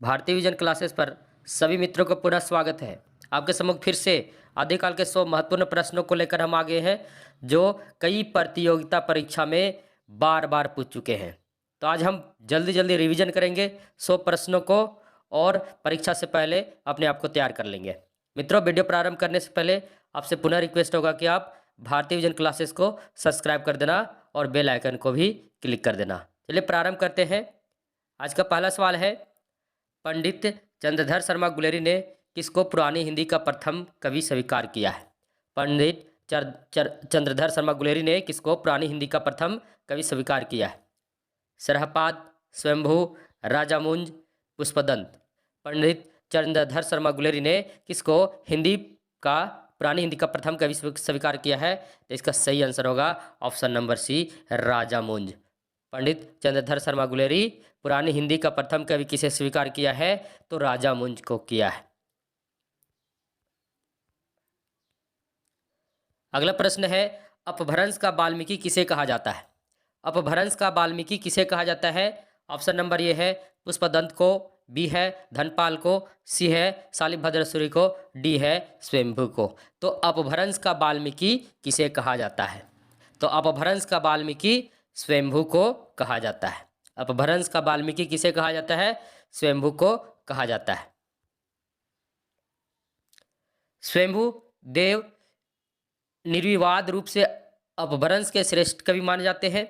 भारतीय vision classes पर सभी मित्रों को पुनः स्वागत है। आपके सम्मुख फिर से आदिकाल के 100 महत्वपूर्ण प्रश्नों को लेकर हम आ गए हैं जो कई प्रतियोगिता परीक्षा में बार बार पूछ चुके हैं। तो आज हम जल्दी जल्दी रिवीजन करेंगे 100 प्रश्नों को और परीक्षा से पहले अपने आप को तैयार कर लेंगे। मित्रों, वीडियो प्रारंभ करने से पहले आपसे पुनः रिक्वेस्ट होगा कि आप भारतीय विजन क्लासेस को सब्सक्राइब कर देना और बेल आइकन को भी क्लिक कर देना। चलिए प्रारंभ करते हैं। आज का पहला सवाल है, पंडित चंद्रधर शर्मा गुलेरी ने किसको पुरानी हिंदी का प्रथम कवि स्वीकार किया है? पंडित चंद्रधर शर्मा गुलेरी ने किसको पुरानी हिंदी का प्रथम कवि स्वीकार किया है? सरहपाद, स्वयंभू, राजामुंज, पुष्पदंत। पंडित चंद्रधर शर्मा गुलेरी ने किसको पुरानी हिंदी का प्रथम कवि स्वीकार किया है? तो इसका सही आंसर होगा ऑप्शन नंबर सी, राजामुंज। पंडित चंद्रधर शर्मा गुलेरी पुरानी हिंदी का प्रथम कवि किसे स्वीकार किया है? तो राजामुंज को किया है। अगला प्रश्न है, अपभ्रंश का वाल्मीकि किसे कहा जाता है? अपभ्रंश का वाल्मीकि किसे कहा जाता है? ऑप्शन नंबर ये है पुष्पदंत को, बी है धनपाल को, सी है शालिभद्र सूरि को, डी है स्वयंभू को। तो अपभ्रंश का वाल्मीकि किसे कहा जाता है? तो अपभ्रंश का वाल्मीकि स्वयंभू को कहा जाता है। अपभ्रंश का वाल्मीकि किसे कहा जाता है? स्वयंभू को कहा जाता है। स्वयंभू देव निर्विवाद रूप से अपभ्रंश के श्रेष्ठ कवि माने जाते हैं।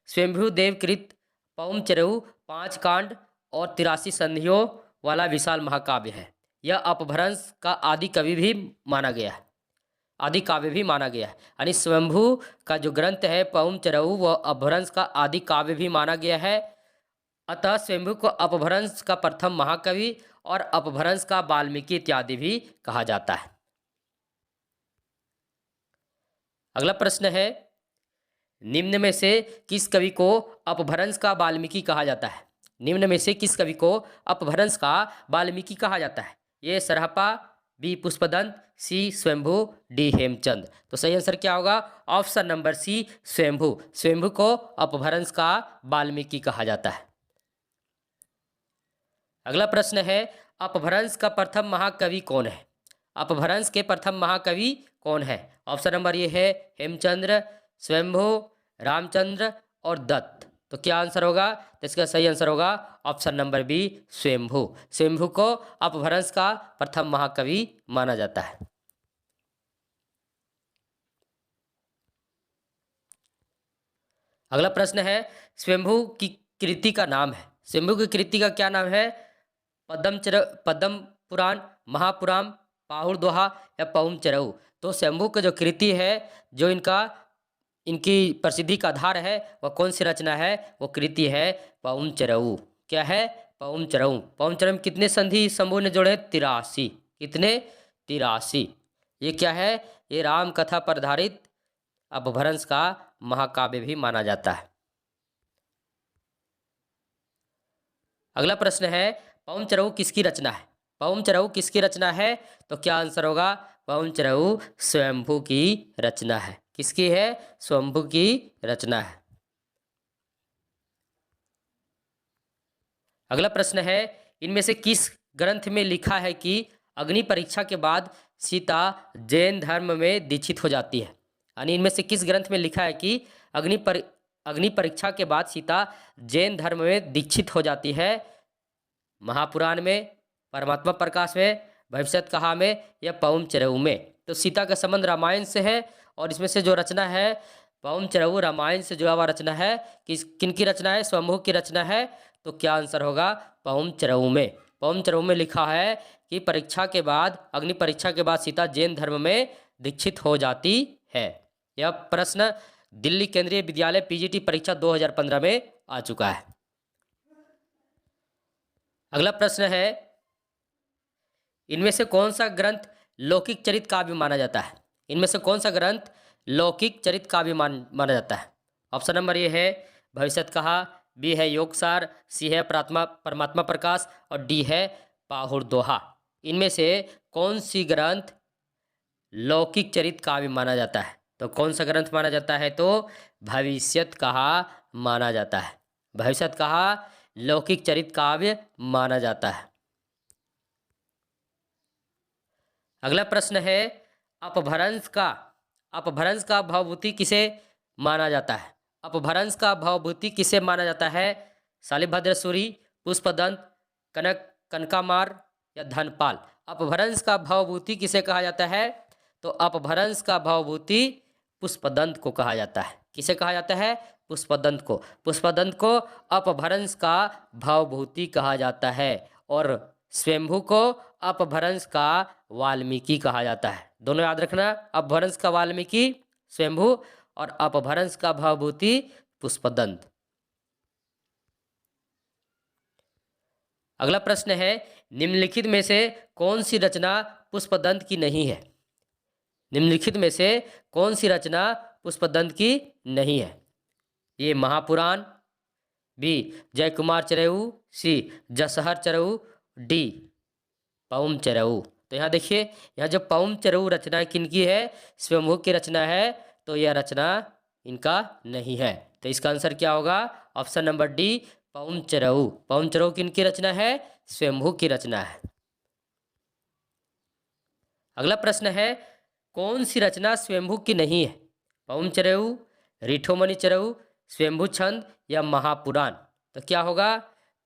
स्वयंभू देव कृत पौम चरऊ 5 कांड और 83 संधियों वाला विशाल महाकाव्य है। यह अपभ्रंश का आदि कवि भी माना गया है, आदि काव्य भी माना गया है। यानी स्वयंभू का जो ग्रंथ है पौम चरऊ वह अपभ्रंश का आदि काव्य भी माना गया है। अतः स्वयंभू को अपभ्रंश का प्रथम महाकवि और अपभ्रंश का वाल्मीकि इत्यादि भी कहा जाता है। अगला प्रश्न है, निम्न में से किस कवि को अपभ्रंश का वाल्मीकि कहा जाता है? निम्न में से किस कवि को अपभ्रंश का वाल्मीकि कहा जाता है? ये सरहपा, बी पुष्पदंत, सी स्वयंभू, डी हेमचंद। तो सही आंसर क्या होगा? ऑप्शन नंबर सी, स्वयंभू। स्वयंभू को अपभ्रंश का वाल्मीकि कहा जाता है। अगला प्रश्न है, अपभ्रंश का प्रथम महाकवि कौन है? अपभ्रंश के प्रथम महाकवि कौन है? ऑप्शन नंबर ये है हेमचंद्र, स्वयंभू, रामचंद्र और दत्त। तो क्या आंसर होगा? तो इसका सही आंसर होगा ऑप्शन नंबर बी, स्वयंभू। स्वयंभू को अपभ्रंश का प्रथम महाकवि माना जाता है। अगला प्रश्न है, स्वयंभू की कृति का नाम है। स्वयंभू की कृति का क्या नाम है? पद्म पुराण, महापुराण, पाहुड़ दोहा या पौम चरऊ। तो स्वयंभू का जो कृति है, जो इनकी प्रसिद्धि का आधार है, वह कौन सी रचना है? वो कृति है पौम चरऊ। क्या है? पौम चरऊ। पौम चरऊ में कितने संधि शंभू ने जोड़े? 83। कितने? 83। ये क्या है? ये राम कथा पर आधारित अपभ्रंश का महाकाव्य भी माना जाता है। अगला प्रश्न है, पौम चरऊ किसकी रचना है? पौम चरऊ किसकी रचना है? तो क्या आंसर होगा? पौम चरऊ स्वयंभू की रचना है। किसकी है? स्वयंभू की रचना है। अगला प्रश्न है, इनमें से किस ग्रंथ में लिखा है कि अग्नि परीक्षा के बाद सीता जैन धर्म में दीक्षित हो जाती है? यानी इनमें से किस ग्रंथ में लिखा है कि अग्नि परीक्षा के बाद सीता जैन धर्म में दीक्षित हो जाती है? महापुराण में, परमात्मा प्रकाश में, भविष्यत कहा में या पौम चरऊ में? तो सीता का संबंध रामायण से है और इसमें से जो रचना है पौम चरऊ रामायण से जुड़ा हुआ रचना है। किनकी रचना है? स्वयंभू की रचना है। तो क्या आंसर होगा? पौम चरऊ में। पौम चरऊ में लिखा है कि अग्नि परीक्षा के बाद सीता जैन धर्म में दीक्षित हो जाती है। यह प्रश्न दिल्ली केंद्रीय विद्यालय पीजीटी परीक्षा 2015 में आ चुका है। अगला प्रश्न है, इनमें से कौन सा ग्रंथ लौकिक चरित काव्य माना जाता है? इनमें से कौन सा ग्रंथ लौकिक चरित काव्य माना जाता है? ऑप्शन नंबर ये है भविष्यत कहा, बी है योगसार, सी है परमात्मा प्रकाश और डी है पाहुड़ दोहा। इनमें से कौन सी ग्रंथ लौकिक चरित काव्य माना जाता है? तो कौन सा ग्रंथ माना जाता है? तो भविष्यत कहा माना जाता है। भविष्यत कहा लौकिक चरित काव्य माना जाता है। अगला प्रश्न है, अपभ्रंश का भवभूति किसे माना जाता है? अपभ्रंश का भवभूति किसे माना जाता है? शालिभद्र सूरी, पुष्पदंत, कनकामार या धनपाल? अपभ्रंश का भवभूति किसे कहा जाता है? तो अपभ्रंश का भवभूति पुष्पदंत को कहा जाता है। किसे कहा जाता है? पुष्पदंत को। पुष्पदंत को अपभ्रंश का भवभूति कहा जाता है और स्वयंभू को अपभ्रंश का वाल्मीकि कहा जाता है। दोनों याद रखना, अपभ्रंश का वाल्मीकि स्वयंभू और अपभ्रंश का भवभूति पुष्पदंत। अगला प्रश्न है, निम्नलिखित में से कौन सी रचना पुष्पदंत की नहीं है? निम्नलिखित में से कौन सी रचना पुष्पदंत की नहीं है? ये महापुराण, बी जयकुमार चरेऊ, सी जसहर चरेऊ, डी पउम चरेऊ। तो यहाँ देखिए, यहाँ जो पउम चरेऊ रचना किनकी है? स्वयंभू की रचना है, तो यह रचना इनका नहीं है। तो इसका आंसर क्या होगा? Option number D Pauma Chariu. Pauma Chariu किनकी रचना है? स्वयंभू की रचना है। अगला प्रश्न है, कौन सी रचना स्वयंभू की नहीं है? पउम चरेऊ, रीठोमणि चरेऊ, स्वयंभू छंद या महापुराण? तो क्या होगा?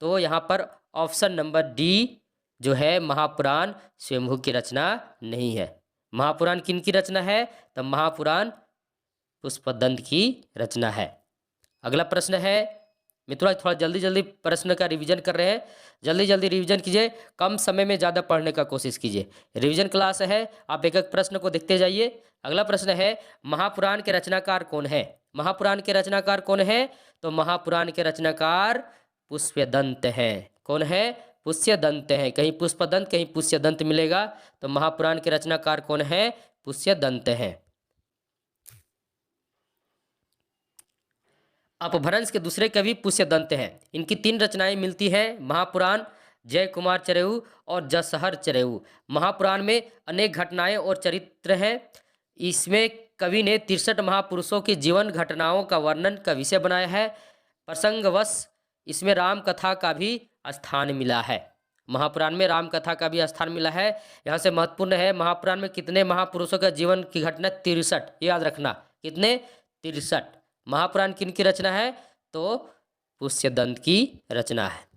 तो यहाँ पर ऑप्शन नंबर डी जो है महापुराण स्वयंभू की रचना नहीं है। महापुराण किनकी रचना है? तो महापुराण पुष्पदंत की रचना है। अगला प्रश्न है, मित्रों थोड़ा जल्दी जल्दी प्रश्न का रिवीजन कर रहे हैं, जल्दी जल्दी रिवीजन कीजिए, कम समय में ज़्यादा पढ़ने का कोशिश कीजिए। रिवीजन क्लास है, आप एक एक प्रश्न को देखते जाइए। अगला प्रश्न है, महापुराण के रचनाकार कौन है? महापुराण के रचनाकार कौन है? तो महापुराण के रचनाकार पुष्यदंत हैं। कौन है? पुष्यदंत हैं। कहीं पुष्पदंत कहीं पुष्यदंत मिलेगा, तो महापुराण के रचनाकार कौन है? पुष्यदंत हैं। अपभ्रंश के दूसरे कवि पुष्यदंत हैं। इनकी 3 रचनाएं मिलती हैं, महापुराण, जयकुमार चरेऊ और जसहर चरेऊ। महापुराण में अनेक घटनाएं और चरित्र हैं। इसमें कवि ने 63 महापुरुषों की जीवन घटनाओं का वर्णन का विषय बनाया है। प्रसंगवश इसमें राम कथा का भी स्थान मिला है। महापुराण में राम कथा का भी स्थान मिला है। यहाँ से महत्वपूर्ण है, महापुराण में कितने महापुरुषों का जीवन की घटना? 63, याद रखना, कितने? 63। महापुराण किनकी रचना है? तो पुष्यदंत की रचना है।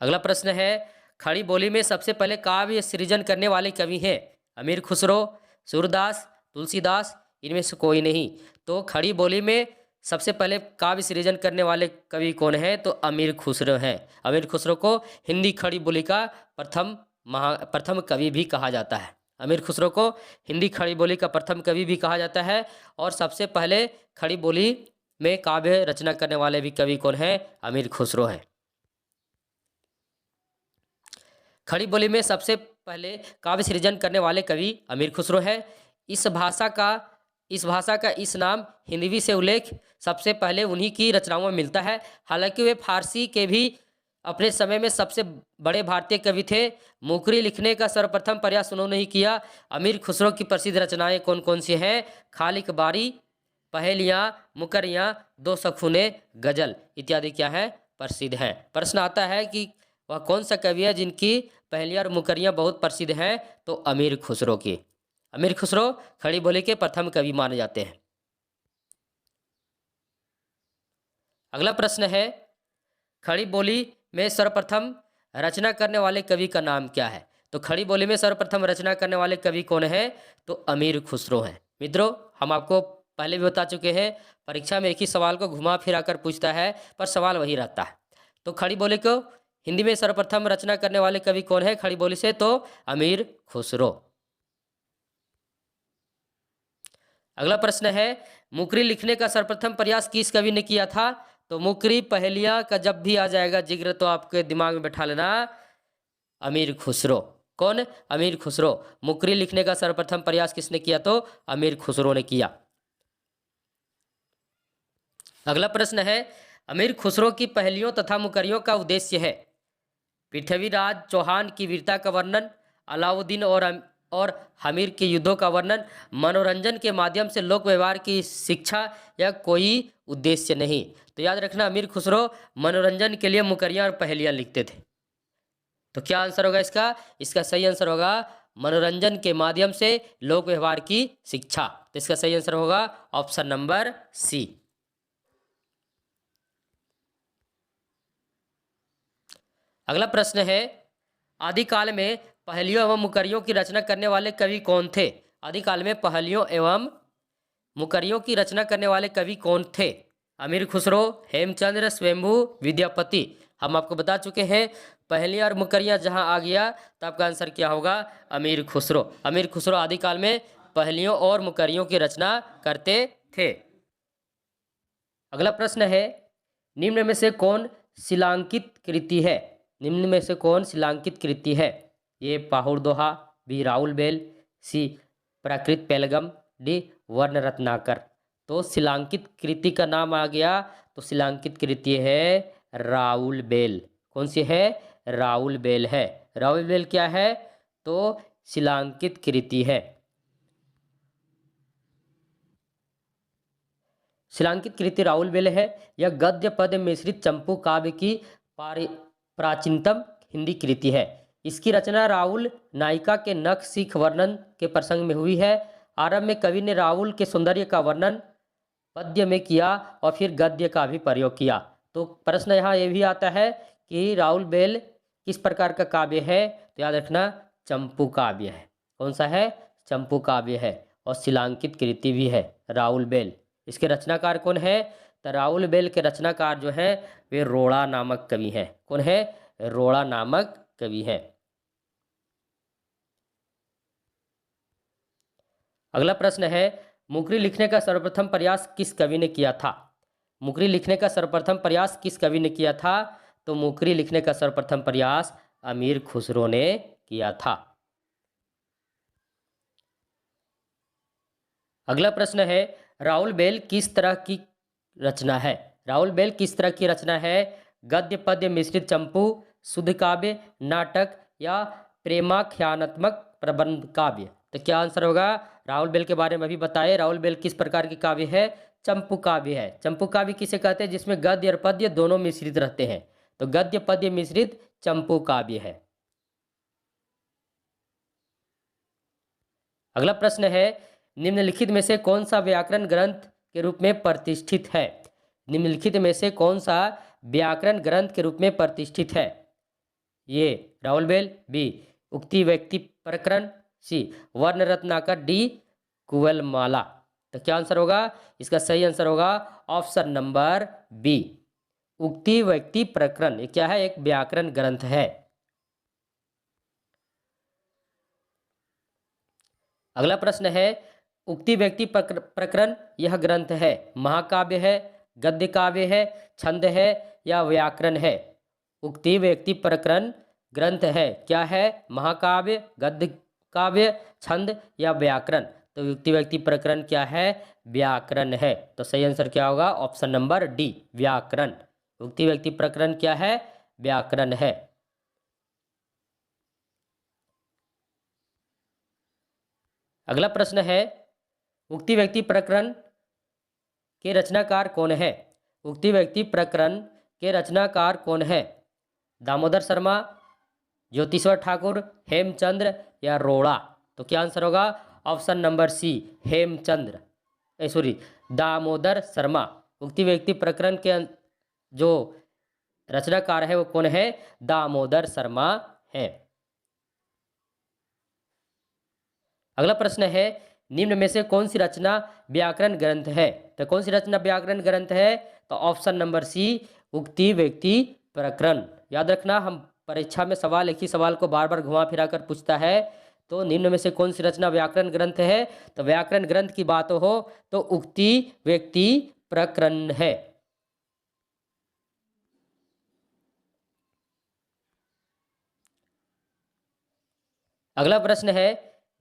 अगला प्रश्न है, खड़ी बोली में सबसे पहले काव्य सृजन करने वाले कवि हैं? अमीर खुसरो, सूरदास, तुलसीदास, इनमें से कोई नहीं। तो खड़ी बोली में सबसे पहले काव्य सृजन करने वाले कवि कौन है? तो अमीर खुसरो हैं। अमीर खुसरो को हिंदी खड़ी बोली का प्रथम कवि भी कहा जाता है। अमीर खुसरो को हिंदी खड़ी बोली का प्रथम कवि भी कहा जाता है। और सबसे पहले खड़ी बोली में काव्य रचना करने वाले भी कवि कौन है? अमीर खुसरो हैं। खड़ी बोली में सबसे पहले काव्य सृजन करने वाले कवि अमीर खुसरो है। इस भाषा का इस नाम हिंदवी से उल्लेख सबसे पहले उन्हीं की रचनाओं में मिलता है। हालांकि वे फारसी के भी अपने समय में सबसे बड़े भारतीय कवि थे। मुकरी लिखने का सर्वप्रथम प्रयास उन्होंने ही किया। अमीर खुसरो की प्रसिद्ध रचनाएं कौन कौन सी हैं? खालिक बारी, पहेलियाँ, मुकरियाँ, दो सखुने, गजल इत्यादि क्या है? प्रसिद्ध हैं। प्रश्न आता है कि वह कौन सा कवि है जिनकी पहेलियाँ और मुकरियाँ बहुत प्रसिद्ध हैं? तो अमीर खुसरो की। अमीर खुसरो खड़ी बोली के प्रथम कवि माने जाते हैं। अगला प्रश्न है, खड़ी बोली में सर्वप्रथम रचना करने वाले कवि का नाम क्या है? तो खड़ी बोली में सर्वप्रथम रचना करने वाले कवि कौन है? तो अमीर खुसरो हैं। मित्रों, हम आपको पहले भी बता चुके हैं, परीक्षा में एक ही सवाल को घुमा फिरा कर पूछता है, पर सवाल वही रहता है। तो खड़ी बोली को हिंदी में सर्वप्रथम रचना करने वाले कवि कौन है खड़ी बोली से? तो अमीर खुसरो। अगला प्रश्न है, मुकरी लिखने का सर्वप्रथम प्रयास किस कवि ने किया था? तो मुकरी पहेलियां का जब भी आ जाएगा जिक्र तो आपके दिमाग में बैठा लेना, अमीर खुसरो। कौन? अमीर खुसरो। मुकरी लिखने का सर्वप्रथम प्रयास किसने किया? तो अमीर खुसरो ने किया। अगला प्रश्न है, अमीर खुसरो की पहेलियों तथा मुकरियों का उद्देश्य है पृथ्वीराज चौहान की वीरता का वर्णन, अलाउद्दीन और हमीर के युद्धों का वर्णन, मनोरंजन के माध्यम से लोक व्यवहार की शिक्षा, या कोई उद्देश्य नहीं। तो याद रखना, अमीर खुसरो मनोरंजन के लिए मुकरियाँ और पहेलियाँ लिखते थे। तो क्या आंसर होगा इसका? इसका सही आंसर होगा मनोरंजन के माध्यम से लोक व्यवहार की शिक्षा। तो इसका सही आंसर होगा ऑप्शन नंबर सी। अगला प्रश्न है, आदिकाल में पहेलियों एवं मुकरियों की रचना करने वाले कवि कौन थे? आदिकाल में पहेलियों एवं मुकरियों की रचना करने वाले कवि कौन थे? अमीर खुसरो, हेमचंद्र, स्वयंभू, विद्यापति। हम आपको बता चुके हैं पहेलियां और मुकरियां जहां आ गया तो आपका आंसर क्या होगा? अमीर खुसरो। अमीर खुसरो आदिकाल में पहेलियों और मुकरियों की रचना करते थे। अगला प्रश्न है, निम्न में से कौन शिलांकित कृति है? निम्न में से कौन शिलांकित कृति है? ए पाहुड़ दोहा, बी राउल बेल, सी प्राकृत पेलगम, डी वर्ण रत्नाकर। तो शिलांकित कृति का नाम आ गया तो शिलांकित कृति है राउल बेल। कौन सी है? राउल बेल है। राउल बेल क्या है? तो शिलांकित कृति है। शिलांकित कृति राउल बेल है। यह गद्य पद्य मिश्रित चंपू काव्य की प्राचीनतम हिंदी कृति है। इसकी रचना राउल नायिका के नख सीख वर्णन के प्रसंग में हुई है। आरंभ में कवि ने राउल के सौंदर्य का वर्णन पद्य में किया और फिर गद्य का भी प्रयोग किया। तो प्रश्न यहाँ ये भी आता है कि राउल बेल किस प्रकार का काव्य है? तो याद रखना चंपू काव्य है। कौन सा है? चंपू काव्य है। और शिलांकित कृति भी है राउल बेल। इसके रचनाकार कौन है? तो राउल बेल के रचनाकार जो है वे रोड़ा नामक कवि हैं। कौन है? रोड़ा नामक कवि हैं। अगला प्रश्न है, मुकरी लिखने का सर्वप्रथम प्रयास किस कवि ने किया था? मुकरी लिखने का सर्वप्रथम प्रयास किस कवि ने किया था? तो मुकरी लिखने का सर्वप्रथम प्रयास अमीर खुसरो ने किया था। अगला प्रश्न है, राउल बेल किस तरह की रचना है? राउल बेल किस तरह की रचना है? गद्य पद्य मिश्रित चंपू, शुद्ध काव्य, नाटक या प्रेमाख्यानात्मक प्रबंध काव्य। तो क्या आंसर होगा? राउल बेल के बारे में भी बताए। राउल बेल किस प्रकार की काव्य है? चंपू काव्य है। चंपू काव्य किसे कहते हैं? जिसमें गद्य और पद्य दोनों मिश्रित रहते हैं। तो गद्य पद्य मिश्रित चंपू काव्य है। अगला प्रश्न है, निम्नलिखित में से कौन सा व्याकरण ग्रंथ के रूप में प्रतिष्ठित है? निम्नलिखित में से कौन सा व्याकरण ग्रंथ के रूप में प्रतिष्ठित है? ये राउल बेल, बी उक्ति व्यक्ति प्रकरण, सी वर्ण रत्नाकर, डी कुवलमाला। तो क्या आंसर होगा? इसका सही आंसर होगा ऑप्शन नंबर बी उक्ति व्यक्ति प्रकरण। ये क्या है? एक व्याकरण ग्रंथ है। अगला प्रश्न है, उक्ति व्यक्ति प्रकरण यह ग्रंथ है महाकाव्य है, गद्य काव्य है, छंद है या व्याकरण है? उक्ति व्यक्ति प्रकरण ग्रंथ है, क्या है? महाकाव्य, गद्य काव्य, छंद या व्याकरण? तो उक्ति व्यक्ति प्रकरण क्या है? व्याकरण है। तो सही आंसर क्या होगा? ऑप्शन नंबर डी व्याकरण। उक्ति व्यक्ति प्रकरण क्या है? व्याकरण है। अगला प्रश्न है, उक्ति व्यक्ति प्रकरण के रचनाकार कौन है? उक्ति व्यक्ति प्रकरण के रचनाकार कौन है? दामोदर शर्मा, ज्योतिश्वर ठाकुर, हेमचंद्र या रोड़ा? तो क्या आंसर होगा? Option number C Hemchandra sorry Damodar Sharma. Ukti Vyakti प्रकरण के जो रचनाकार है वो कौन है? दामोदर शर्मा है। अगला प्रश्न है, निम्न में से कौन सी रचना व्याकरण ग्रंथ है? तो कौन सी रचना व्याकरण ग्रंथ है? तो ऑप्शन नंबर सी उक्ति व्यक्ति प्रकरण। याद रखना, हम परीक्षा में सवाल एक ही सवाल को बार बार घुमा फिरा कर पूछता है। तो निम्न में से कौन सी रचना व्याकरण ग्रंथ है? तो व्याकरण ग्रंथ की बात हो तो उक्ति व्यक्ति प्रकरण है। अगला प्रश्न है,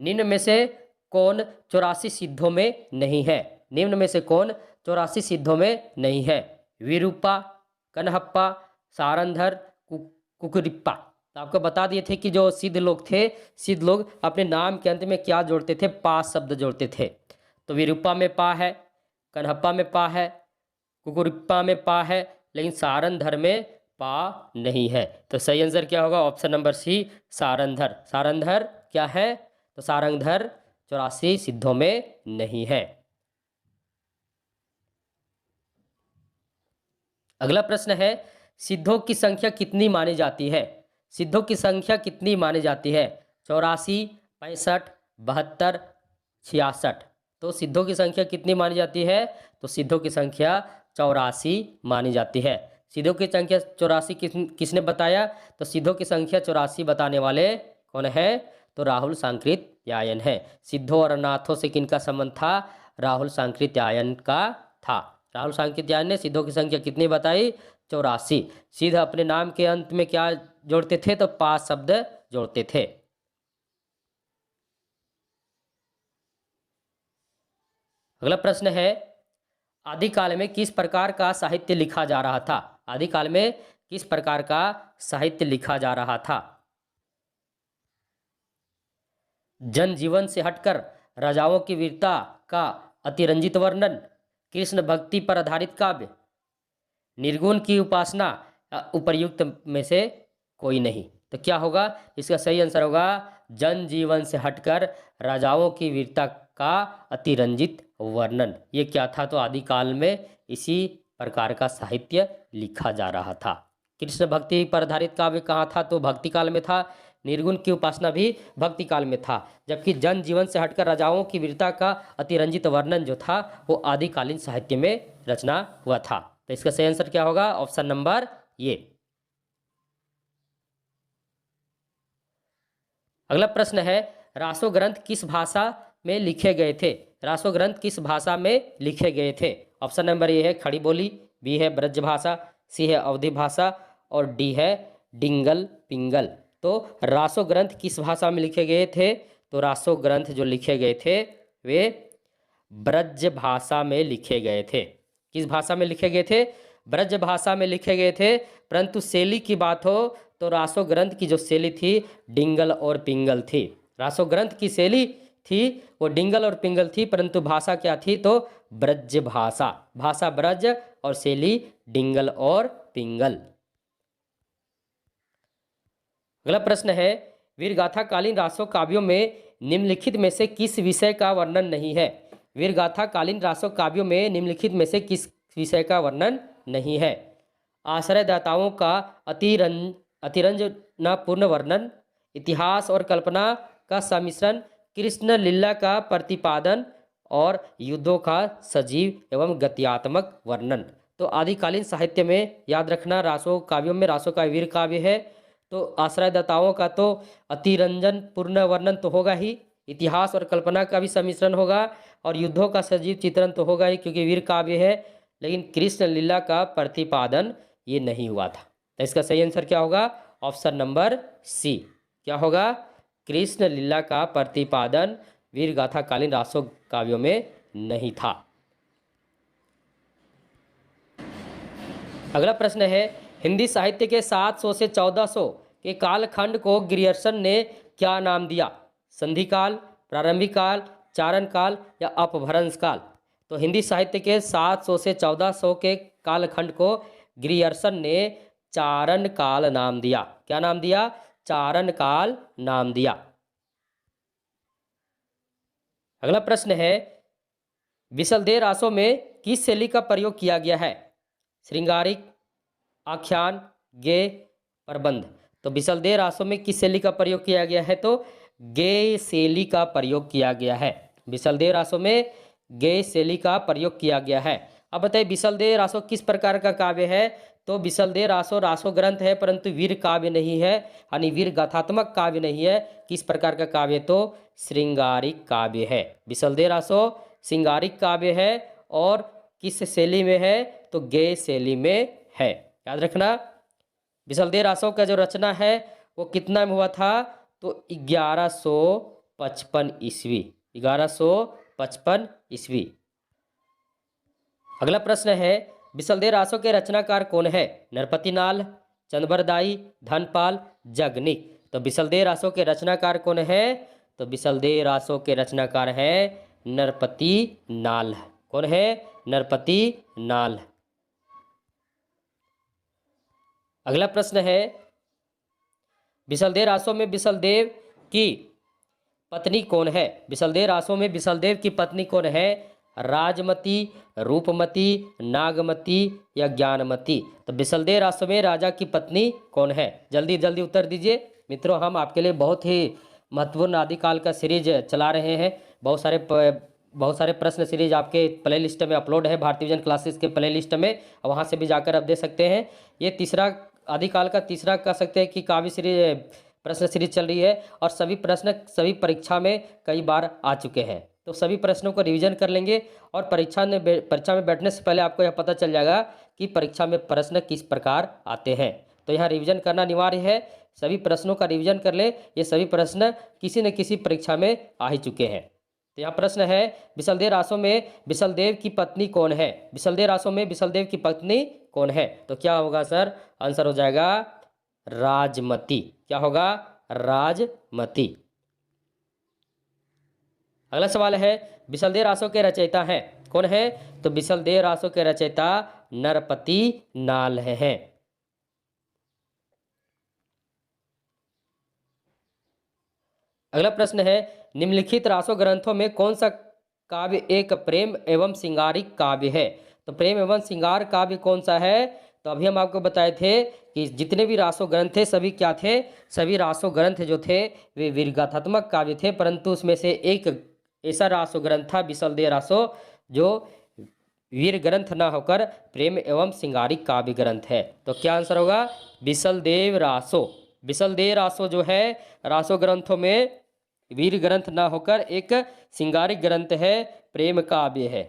निम्न में से कौन 84 सिद्धों में नहीं है? निम्न में से कौन 84 सिद्धों में नहीं है? विरूपा, कन्हप्पा, सारंधर, कुकुरिप्पा। तो आपको बता दिए थे कि जो सिद्ध लोग थे, सिद्ध लोग अपने नाम के अंत में क्या जोड़ते थे? पा शब्द जोड़ते थे। तो विरूपा में पा है, कन्हप्पा में पा है, कुकुरिप्पा में पा है, लेकिन सारंधर में पा नहीं है। तो सही आंसर क्या होगा? ऑप्शन नंबर सी, सारंधर। सारंधर क्या है? तो सारंगधर 84 सिद्धों में नहीं है। अगला प्रश्न है, सिद्धों की संख्या कितनी मानी जाती है? सिद्धों की संख्या कितनी मानी जाती है? 84, 65, 72, 66। तो सिद्धों की संख्या कितनी मानी जाती है? तो सिद्धों की संख्या 84 मानी जाती है। सिद्धों की संख्या 84 किसने बताया? तो सिद्धों की संख्या 84 बताने वाले कौन है? तो राहुल सांकृत्यायन है। सिद्धों और अनाथों से किनका संबंध था? राहुल सांकृत्यायन का था। राहुल सांकृत्यायन ने सिद्धों की संख्या कितनी बताई? 84। सिद्ध अपने नाम के अंत में क्या जोड़ते थे? तो पा शब्द जोड़ते थे। अगला प्रश्न है, आदिकाल में किस प्रकार का साहित्य लिखा जा रहा था? आदिकाल में किस प्रकार का साहित्य लिखा जा रहा था? जनजीवन से हटकर राजाओं की वीरता का अतिरंजित वर्णन, कृष्ण भक्ति पर आधारित काव्य, निर्गुण की उपासना, उपर्युक्त में से कोई नहीं। तो क्या होगा? इसका सही आंसर होगा जनजीवन से हटकर राजाओं की वीरता का अतिरंजित वर्णन। ये क्या था? तो आदिकाल में इसी प्रकार का साहित्य लिखा जा रहा था। कृष्ण भक्ति पर आधारित काव्य कहाँ था? तो भक्ति काल में था। निर्गुण की उपासना भी भक्ति काल में था। जबकि जन जीवन से हटकर राजाओं की वीरता का अतिरंजित वर्णन जो था वो आदिकालीन साहित्य में रचना हुआ था। तो इसका सही आंसर क्या होगा? ऑप्शन नंबर ये। अगला प्रश्न है, रासो ग्रंथ किस भाषा में लिखे गए थे? रासो ग्रंथ किस भाषा में लिखे गए थे? ऑप्शन नंबर ए है खड़ी बोली, बी है ब्रज भाषा, सी है अवधी भाषा और डी है डिंगल पिंगल। तो रासो ग्रंथ किस भाषा में लिखे गए थे? तो रासो ग्रंथ जो लिखे गए थे वे ब्रज भाषा में लिखे गए थे। किस भाषा में लिखे गए थे? ब्रज भाषा में लिखे गए थे। परंतु शैली की बात हो तो रासो ग्रंथ की जो शैली थी डिंगल और पिंगल थी। रासो ग्रंथ की शैली थी वो डिंगल और पिंगल थी, परंतु भाषा क्या थी? तो ब्रज भाषा। भाषा ब्रज और शैली डिंगल और पिंगल। अगला प्रश्न है, वीरगाथा कालीन रासो काव्यों में निम्नलिखित में से किस विषय का वर्णन नहीं है? वीरगाथा कालीन रासो काव्यों में निम्नलिखित में से किस विषय का वर्णन नहीं है? आश्रयदाताओं का अतिरंजनापूर्ण वर्णन, इतिहास और कल्पना का सम्मिश्रण, कृष्ण लीला का प्रतिपादन और युद्धों का सजीव एवं गत्यात्मक वर्णन। तो आदिकालीन साहित्य में याद रखना, रासो काव्यों में रासो का वीर काव्य है तो आश्रयदाताओं का तो अतिरंजन पूर्ण वर्णन तो होगा ही, इतिहास और कल्पना का भी सम्मिश्रण होगा और युद्धों का सजीव चित्रण तो होगा ही क्योंकि वीर काव्य है। लेकिन कृष्ण लीला का प्रतिपादन ये नहीं हुआ था। तो इसका सही आंसर क्या होगा? Option number C. क्या होगा? कृष्ण लीला का प्रतिपादन वीर गाथा कालीन रासो काव्यों में नहीं था। अगला प्रश्न है, हिंदी साहित्य के 700 से 1400 के कालखंड को ग्रियर्सन ने क्या नाम दिया? संधि काल, प्रारंभिक काल, चारण काल या अपभ्रंश काल? तो हिंदी साहित्य के 700 से 1400 के कालखंड को ग्रियर्सन ने चारण काल नाम दिया। क्या नाम दिया? चारण काल नाम दिया। अगला प्रश्न है, बिसलदेव रासों में किस शैली का प्रयोग किया गया है? श्रृंगारिक, आख्यान, गेय, प्रबंध। तो बिसलदेव रासों में किस शैली का प्रयोग किया गया है? तो गेय शैली का प्रयोग किया गया है। बिसलदेव रासों में गेय शैली का प्रयोग किया गया है। अब बताइए बिसलदेव रासो किस प्रकार का काव्य है? तो बिसलदेव रासो रासो ग्रंथ है परंतु वीर काव्य नहीं है, यानी वीर गाथात्मक काव्य नहीं है। किस प्रकार का काव्य? तो श्रृंगारिक काव्य है। बिसलदेव रासो श्रृंगारिक काव्य है और किस शैली में है? तो गेय शैली में है। याद रखना, बिसलदेव रासो का जो रचना है वो कितना में हुआ था? तो 1155 ईस्वी। 1155 ईस्वी। अगला प्रश्न है, बिसलदेव रासो के रचनाकार कौन है? नरपति नाल, चंदबरदाई, धनपाल, जगनिक। तो बिसलदेव रासो के रचनाकार कौन है? तो बिसलदेव रासो के रचनाकार है नरपति नाल। कौन है? नरपति नाल। अगला प्रश्न है, बिसलदेव रासो में बिसलदेव की पत्नी कौन है? बिसलदेव रासो में बिसलदेव की पत्नी कौन है? राजमती, रूपमती, नागमती या ज्ञानमती? तो बिसलदेव रासो में राजा की पत्नी कौन है? जल्दी जल्दी उत्तर दीजिए मित्रों। हम आपके लिए बहुत ही महत्वपूर्ण आदिकाल का सीरीज चला रहे हैं। बहुत सारे प्रश्न सीरीज आपके प्ले लिस्ट में अपलोड है, भारतीय विजन क्लासेस के प्ले लिस्ट में, वहाँ से भी जाकर आप दे सकते हैं। ये तीसरा आदिकाल का तीसरा कह सकते हैं कि काव्य सीरीज प्रश्न सीरीज चल रही है, और सभी प्रश्न सभी परीक्षा में कई बार आ चुके हैं। तो सभी प्रश्नों को रिवीजन कर लेंगे, और परीक्षा में बैठने से पहले आपको यह पता चल जाएगा कि परीक्षा में प्रश्न किस प्रकार आते हैं। तो यहाँ रिवीजन करना अनिवार्य है। सभी प्रश्नों का रिवीजन कर ले, ये सभी प्रश्न किसी न किसी परीक्षा में आ ही चुके हैं। तो यहाँ प्रश्न है, बिसलदेव रासो में बिसलदेव की पत्नी कौन है? बिसलदेव रासो में बिसलदेव की पत्नी कौन है? तो क्या होगा सर? आंसर हो जाएगा राजमती। क्या होगा? राजमती। अगला सवाल है, बिसलदेव रासो के रचयिता हैं कौन है? तो बिसलदेव रासो के रचयिता नरपति नाल हैं। अगला प्रश्न है, निम्नलिखित रासो ग्रंथों में कौन सा काव्य एक प्रेम एवं श्रृंगारिक काव्य है? तो प्रेम एवं श्रृंगार काव्य कौन सा है? तो अभी हम आपको बताए थे कि जितने भी रासो ग्रंथ थे सभी क्या थे? सभी रासो ग्रंथ जो थे वे वीरगाथात्मक काव्य थे, परंतु उसमें से एक ऐसा रासो ग्रंथ था बिसलदेव रासो जो वीर ग्रंथ ना होकर प्रेम एवं श्रृंगारिक काव्य ग्रंथ है। तो क्या आंसर होगा? बिसलदेव रासो। बिसलदेव रासो जो है रासो ग्रंथों में वीर ग्रंथ ना होकर एक श्रृंगारिक ग्रंथ है, प्रेम काव्य है।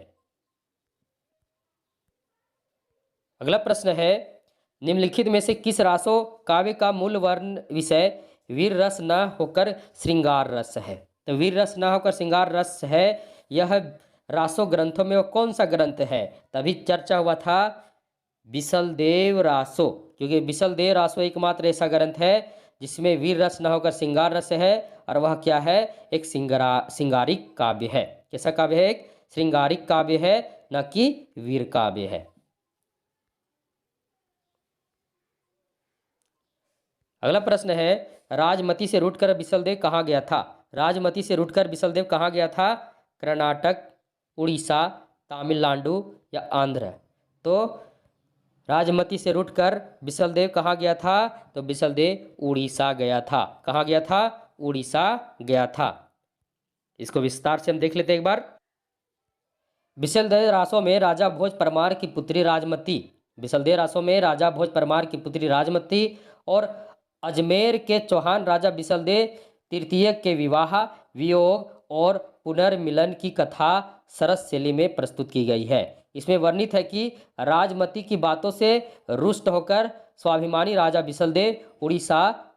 अगला प्रश्न है, निम्नलिखित में से किस रासो काव्य का मूल वर्ण विषय वीर रस न होकर श्रृंगार रस है? तो वीर रस न होकर श्रृंगार रस है, यह रासो ग्रंथों में वो कौन सा ग्रंथ है? तभी चर्चा हुआ था बिसलदेव रासो, क्योंकि बिसलदेव रासो एकमात्र ऐसा ग्रंथ है जिसमें वीर रस न होकर श्रृंगार रस है, और वह क्या है? एक श्रृंगारिक काव्य है। कैसा काव्य है? एक श्रृंगारिक काव्य है, न कि वीर काव्य है। अगला प्रश्न है, राजमती से रूठकर बिसलदेव कहाँ गया था? राजमती से रूठकर बिसलदेव कहाँ गया था? कर्नाटक, उड़ीसा, तमिलनाडु या आंध्र? तो राजमती से रूठकर बिसलदेव कहाँ गया था? तो बिसलदेव उड़ीसा गया था। कहाँ गया था? उड़ीसा गया था। इसको विस्तार से हम देख लेते हैं एक बार। बिसलदेव रासो में राजा भोज परमार की पुत्री राजमती, बिसलदेव रासो में राजा भोज परमार की पुत्री राजमती और अजमेर के चौहान राजा बिसलदेव तृतीय के विवाह, वियोग और पुनर्मिलन की कथा सरस शैली में प्रस्तुत की गई है। इसमें वर्णित है कि राजमती की बातों से रुष्ट होकर स्वाभिमानी राजा बिसलदेव उड़ीसा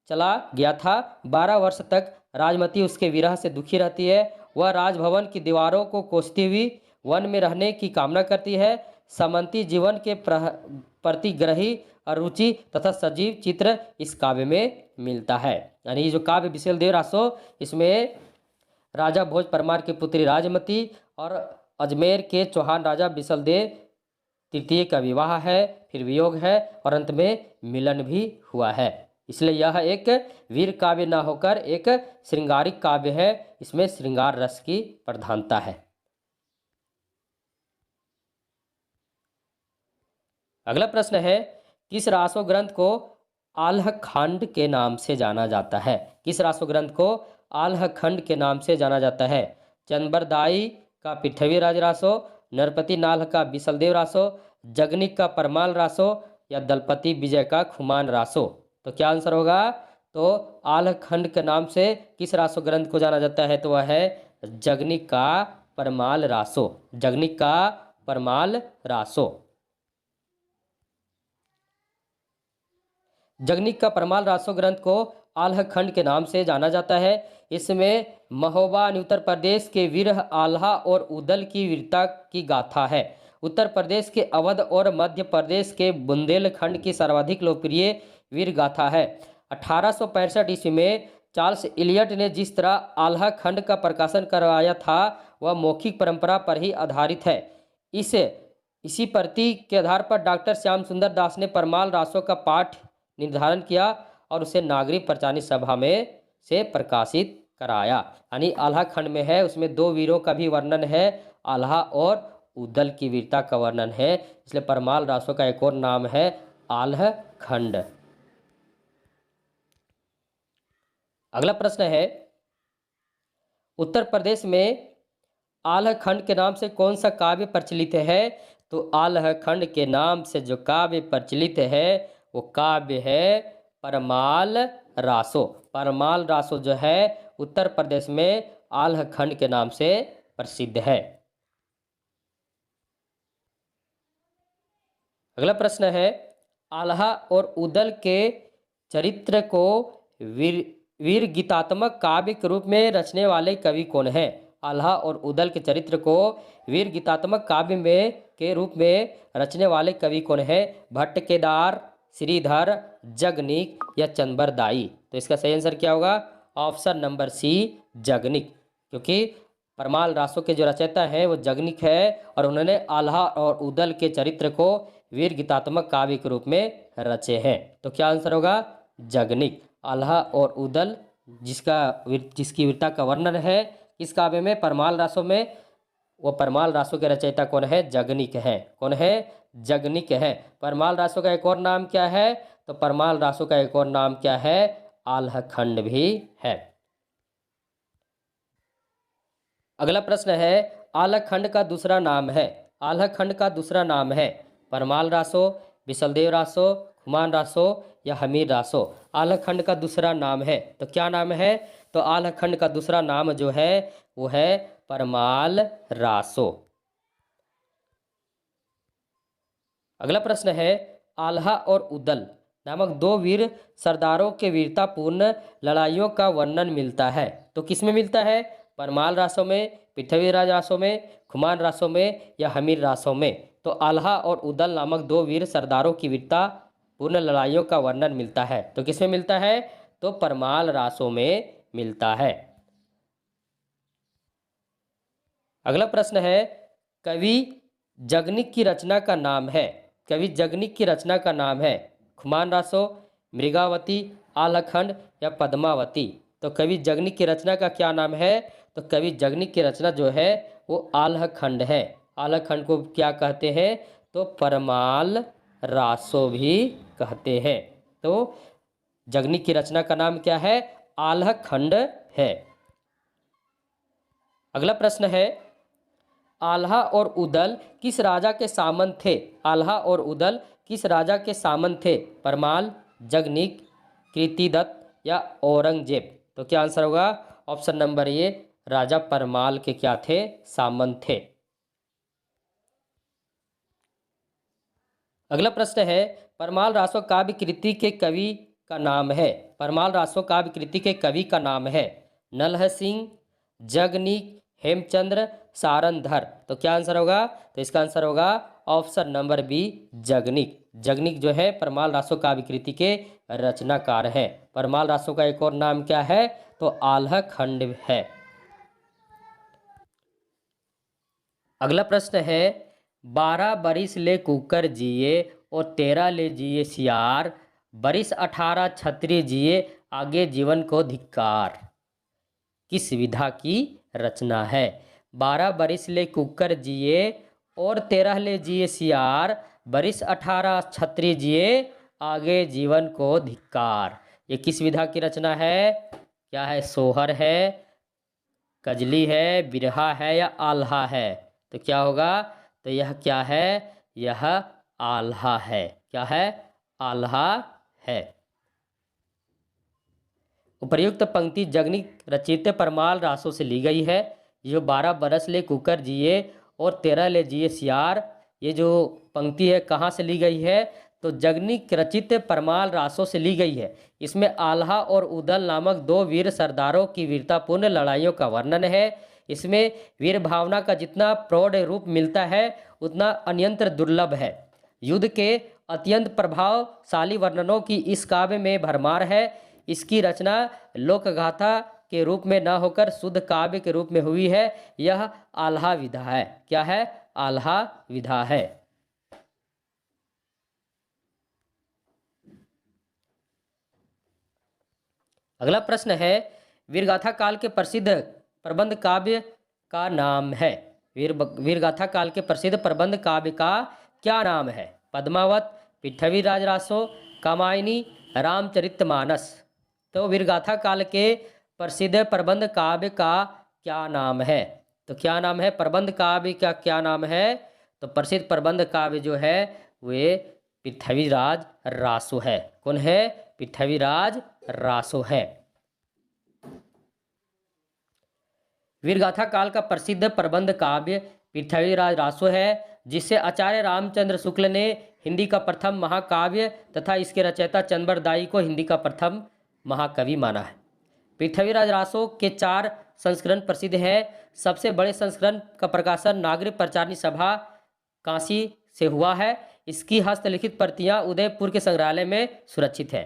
चला गया था। 12 वर्ष तक राजमती उसके विरह से दुखी रहती है। वह राजभवन की दीवारों को कोसती हुई वन में रहने की कामना करती है। सामंती जीवन के प्रतिग्रही अरुचि तथा सजीव चित्र इस काव्य में मिलता है। यानी जो काव्य बिसलदेव रासो, इसमें राजा भोज परमार की पुत्री राजमती और अजमेर के चौहान राजा बिसलदेव तृतीय का विवाह है, फिर वियोग है और अंत में मिलन भी हुआ है। इसलिए यह एक वीर काव्य न होकर एक श्रृंगारिक काव्य है। इसमें श्रृंगार रस की प्रधानता है। अगला प्रश्न है, किस रासो ग्रंथ को आल्ह खंड के नाम से जाना जाता है? किस रासो ग्रंथ को आल्ह खंड के नाम से जाना जाता है? चंद्रबरदाई का पृथ्वी राज रासो, नरपति नाल्ह का बिसलदेव रासो, जगनिक का परमाल रासो या दलपति विजय का खुमान रासो? तो क्या आंसर होगा? तो आल्ह खंड के नाम से किस रासो ग्रंथ को जाना जाता है? तो वह है जगनिक का परमाल रासो। जगनिक का परमाल रासो। जगनिक का परमाल रासो ग्रंथ को आल्ह खंड के नाम से जाना जाता है। इसमें महोबा उत्तर प्रदेश के विरह, आल्हा और उदल की वीरता की गाथा है। उत्तर प्रदेश के अवध और मध्य प्रदेश के बुंदेलखंड की सर्वाधिक लोकप्रिय वीर गाथा है। 1865 ईस्वी में चार्ल्स इलियट ने जिस तरह आल्हा खंड का प्रकाशन करवाया था वह मौखिक परंपरा पर ही आधारित है। इस इसी प्रति के आधार पर डॉक्टर श्याम सुंदर दास ने परमाल रासो का पाठ निर्धारण किया और उसे नागरिक पंचायत सभा में से प्रकाशित कराया। यानी आल्हा खंड में है, उसमें दो वीरों का भी वर्णन है, आल्हा और उदल की वीरता का वर्णन है, इसलिए परमाल रासो का एक और नाम है आल्हा खंड। अगला प्रश्न है, उत्तर प्रदेश में आल्हा खंड के नाम से कौन सा काव्य प्रचलित है? तो आल्हा खंड के नाम से जो काव्य प्रचलित है वो काव्य है परमाल रासो। परमाल रासो जो है उत्तर प्रदेश में आल्हा खंड के नाम से प्रसिद्ध है। अगला प्रश्न है, आल्हा और उदल के चरित्र को वीर गीतात्मक काव्य के रूप में रचने वाले कवि कौन है? आल्हा और उदल के चरित्र को वीर गीतात्मक काव्य में के रूप में रचने वाले कवि कौन है? भट्ट केदार, श्रीधर, जगनिक या चंबरदाई? तो इसका सही आंसर क्या होगा? ऑप्शन नंबर सी जगनिक, क्योंकि परमाल रासो के जो रचयिता हैं वो जगनिक है और उन्होंने आल्हा और उदल के चरित्र को वीर गीतात्मक काव्य के रूप में रचे हैं। तो क्या आंसर होगा? जगनिक। आल्हा और उदल जिसकी वीरता का वर्णन है इस काव्य में परमाल रासो में, वो परमाल रासो के रचयिता कौन है? जगनिक है। कौन है? जगनिक है। परमाल रासो का एक और नाम क्या है? तो परमाल रासो का एक और नाम क्या है? आल्हा खंड भी है। अगला प्रश्न है, आल्हा खंड का दूसरा नाम है। आल्हा खंड का दूसरा नाम है परमाल रासो, बिसलदेव रासो, खुमान रासो या हमीर रासो? आल्हा खंड का दूसरा नाम है, तो क्या नाम है? तो आल्हा खंड का दूसरा नाम जो है वो है परमाल रासो। अगला प्रश्न है, आल्हा और उदल नामक दो वीर सरदारों के वीरतापूर्ण लड़ाइयों का वर्णन मिलता है, तो किसमें मिलता है? परमाल रासो में, पृथ्वीराज रासो में, खुमान रासो में या हमीर रासो में? तो आल्हा और उदल नामक दो वीर सरदारों की वीरता पूर्ण लड़ाइयों का वर्णन मिलता है, तो किसमें मिलता है? तो परमाल रासो में मिलता है। अगला प्रश्न है, कवि जगनिक की रचना का नाम है। कवि जगनिक की रचना का नाम है खुमान रासो, मृगावती, आल्हा खंड या पद्मावती? तो कवि जगनिक की रचना का क्या नाम है? तो कवि जगनिक की रचना जो है वो आल्हा खंड है। आल्हा खंड को क्या कहते हैं? तो परमाल रासो भी कहते हैं। तो जगनिक की रचना का नाम क्या है? आल्हा खंड है। अगला प्रश्न है, आल्हा और उदल किस राजा के सामंत थे? आल्हा और उदल किस राजा के सामंत थे? परमाल, जगनिक, कीर्तिदत्त या औरंगजेब? तो क्या आंसर होगा? ऑप्शन नंबर ए राजा परमाल के क्या थे? सामंत थे। अगला प्रश्न है, परमाल रासो काव्य कृति के कवि का नाम है। परमाल रासो काव्य कृति के कवि का नाम है नलह सिंह, जगनिक, हेमचंद्र, सारंधर? तो क्या आंसर होगा? तो इसका आंसर होगा option number B Jagnik. Jagnik जो है परमाल रासो काव्य कृति के रचनाकार हैं। परमाल रासो का एक और नाम क्या है? तो आल्हा खंड है। अगला प्रश्न है, 12 बरिस ले कुकर जिए और 13 ले जिए सियार, बरिस 18 छत्री जिए आगे जीवन को धिक्कार? किस विधा की रचना है? 12 बरिस ले कुकर जिए और 13 ले जिए सियार, बरिस 18 छत्री जिए आगे जीवन को धिक्कार? ये किस विधा की रचना है? क्या है? सोहर है, कजली है, बिरहा है या आल्हा है? तो क्या होगा? तो यह क्या है? यह आल्हा है। क्या है? आल्हा है। उपर्युक्त पंक्ति जगनिक रचित परमाल रासो से ली गई है। जो 12 बरस ले कुकर जिए और 13 ले जिए सियार, ये जो पंक्ति है कहाँ से ली गई है? तो जगनिक रचित परमाल रासो से ली गई है। इसमें आल्हा और उदल नामक दो वीर सरदारों की वीरतापूर्ण लड़ाइयों का वर्णन है। इसमें वीर भावना का जितना प्रौढ़ रूप मिलता है उतना अन्यंत्र दुर्लभ है। युद्ध के अत्यंत प्रभावशाली वर्णनों की इस काव्य में भरमार है। इसकी रचना लोकगाथा के रूप में न होकर शुद्ध काव्य के रूप में हुई है। यह आल्हा विधा है। क्या है? आल्हा विधा है। अगला प्रश्न है, वीरगाथा काल के प्रसिद्ध प्रबंध काव्य का नाम है। वीरगाथा काल के प्रसिद्ध प्रबंध काव्य का क्या नाम है? पद्मावत, पृथ्वीराज रासो, कामायनी, रामचरितमानस। तो वीरगाथा काल के प्रसिद्ध प्रबंध काव्य का क्या नाम है? तो क्या नाम है? प्रबंध काव्य का क्या नाम है? तो प्रसिद्ध प्रबंध काव्य जो है वे पृथ्वीराज रासो है। कौन है? पृथ्वीराज रासो है। वीरगाथा काल का प्रसिद्ध प्रबंध काव्य पृथ्वीराज रासो है, जिसे आचार्य रामचंद्र शुक्ल ने हिंदी का प्रथम महाकाव्य तथा इसके रचयिता चंद्रबर दाई को हिंदी का प्रथम महाकवि माना है। पृथ्वीराज रासो के 4 संस्करण प्रसिद्ध हैं। सबसे बड़े संस्करण का प्रकाशन नागरिक प्रचारणी सभा काशी से हुआ है। इसकी हस्तलिखित प्रतियां उदयपुर के संग्रहालय में सुरक्षित है।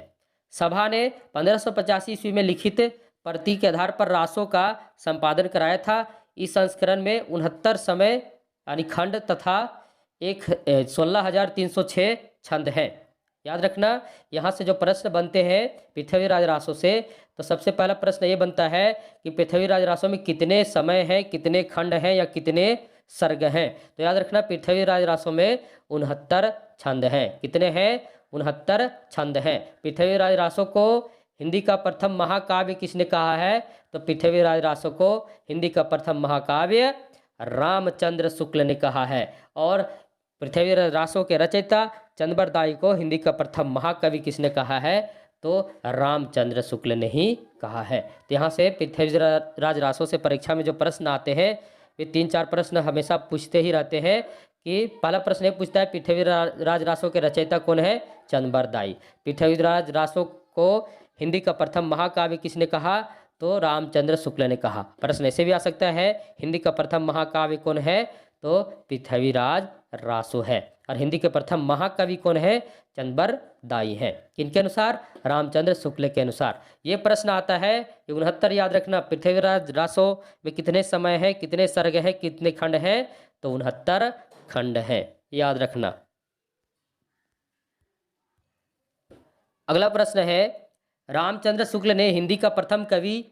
सभा ने 1585 ईस्वी में लिखित प्रति के आधार पर रासो का संपादन कराया था। इस संस्करण में 69 समय यानी खंड तथा 16,306 छंद हैं। याद रखना, यहाँ से जो प्रश्न बनते हैं पृथ्वीराज रासो से, तो सबसे पहला प्रश्न ये बनता है कि पृथ्वीराज रासो में कितने समय हैं, कितने खंड हैं या कितने सर्ग हैं। तो याद रखना, पृथ्वीराज रासो में 69 छंद हैं। कितने हैं? 69 छंद हैं। पृथ्वीराज रासो को हिंदी का प्रथम महाकाव्य किसने कहा है? तो पृथ्वीराज रासो को हिंदी का प्रथम महाकाव्य रामचंद्र शुक्ल ने कहा है। और पृथ्वीराज रासो के रचयिता चंद्रबर दाई को हिंदी का प्रथम महाकवि किसने कहा है? तो रामचंद्र शुक्ल ने ही कहा है। तो यहाँ से पृथ्वीराज रासो से परीक्षा में जो प्रश्न आते हैं वे 3-4 प्रश्न हमेशा पूछते ही रहते हैं। कि पहला प्रश्न ये पूछता है पृथ्वीराज रासो के रचयिता कौन है? चंद्रबर दाई। पृथ्वीराज रासो को हिंदी का प्रथम महाकाव्य किसने कहा? तो रामचंद्र शुक्ल ने कहा। प्रश्न ऐसे भी आ सकता है, हिंदी का प्रथम महाकाव्य कौन है? तो पृथ्वीराज रासो है। और हिंदी के प्रथम महाकवि कौन है? चंद्रबर दाई हैं। किनके अनुसार? रामचंद्र शुक्ल के अनुसार। ये प्रश्न आता है, 69 याद रखना। पृथ्वीराज रासो में कितने समय है, कितने सर्ग हैं, कितने खंड हैं? तो 69 खंड हैं, याद रखना। अगला प्रश्न है, रामचंद्र शुक्ल ने हिंदी का प्रथम कवि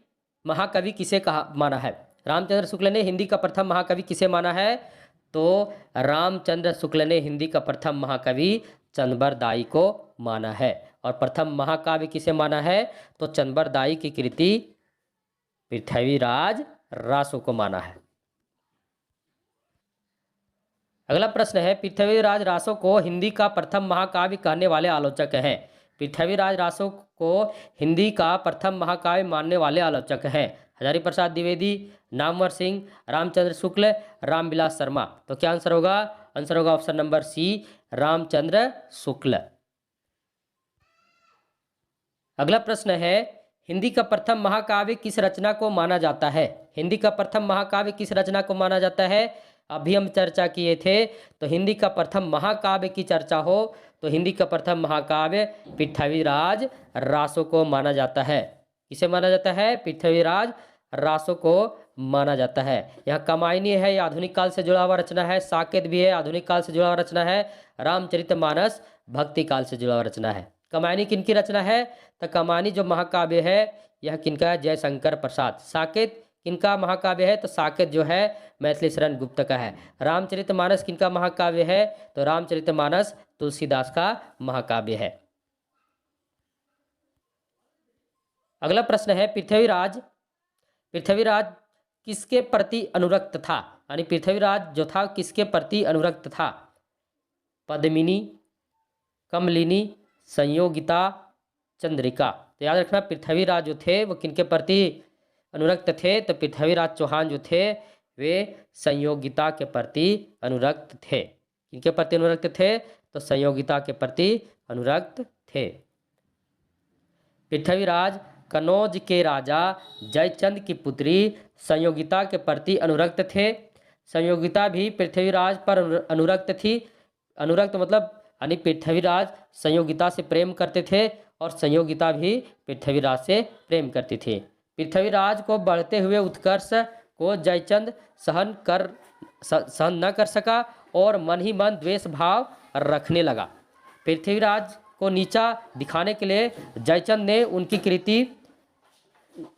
महाकवि किसे कहा माना है? रामचंद्र शुक्ल ने हिंदी का प्रथम महाकवि किसे माना है? तो रामचंद्र शुक्ल ने हिंदी का प्रथम महाकवि चंद्रबर दाई को माना है। और प्रथम महाकाव्य किसे माना है? तो चंद्रबर दाई की कृति पृथ्वीराज रासो को माना है। अगला प्रश्न है, पृथ्वीराज रासो को हिंदी का प्रथम महाकाव्य कहने वाले आलोचक हैं। पृथ्वीराज रासो को हिंदी का प्रथम महाकाव्य मानने वाले आलोचक हैं हजारी प्रसाद द्विवेदी, नामवर सिंह, रामचंद्र शुक्ल, रामविलास शर्मा। तो क्या आंसर होगा? आंसर होगा ऑप्शन नंबर सी, रामचंद्र शुक्ल। अगला प्रश्न है, हिंदी का प्रथम महाकाव्य किस रचना को माना जाता है? हिंदी का प्रथम महाकाव्य किस रचना को माना जाता है? अभी हम चर्चा किए थे। तो हिंदी का प्रथम महाकाव्य की चर्चा हो तो हिंदी का प्रथम महाकाव्य पृथ्वीराज रासो को माना जाता है। किसे माना जाता है? पृथ्वीराज रासो को माना जाता है। यहाँ कामायनी है, ये आधुनिक काल से जुड़ा हुआ रचना है। साकेत भी है, आधुनिक काल से जुड़ा हुआ रचना है। रामचरितमानस भक्ति काल से जुड़ा हुआ रचना है। कामायनी किनकी रचना है? तो कामायनी जो महाकाव्य है यह किनका है? जयशंकर प्रसाद। साकेत किनका महाकाव्य है? तो साकेत जो है मैथिली शरण गुप्त का है। रामचरितमानस किनका महाकाव्य है? तो रामचरितमानस तुलसीदास का महाकाव्य है। अगला प्रश्न है, पृथ्वीराज किसके प्रति अनुरक्त था? यानी पृथ्वीराज जो था किसके प्रति अनुरक्त था? पद्मिनी, कमलिनी, संयोगिता, चंद्रिका। तो याद रखना, पृथ्वीराज जो थे वो किनके प्रति अनुरक्त थे? तो पृथ्वीराज चौहान जो थे वे संयोगिता के प्रति अनुरक्त थे। किनके प्रति अनुरक्त थे? तो संयोगिता के प्रति अनुरक्त थे। पृथ्वीराज कनौज के राजा जयचंद की पुत्री संयोगिता के प्रति अनुरक्त थे। संयोगिता भी पृथ्वीराज पर अनुरक्त थी। अनुरक्त मतलब यानी पृथ्वीराज संयोगिता से प्रेम करते थे और संयोगिता भी पृथ्वीराज से प्रेम करती थी। पृथ्वीराज को बढ़ते हुए उत्कर्ष को जयचंद सहन न कर सका और मन ही मन द्वेष भाव रखने लगा। पृथ्वीराज को नीचा दिखाने के लिए जयचंद ने उनकी कृति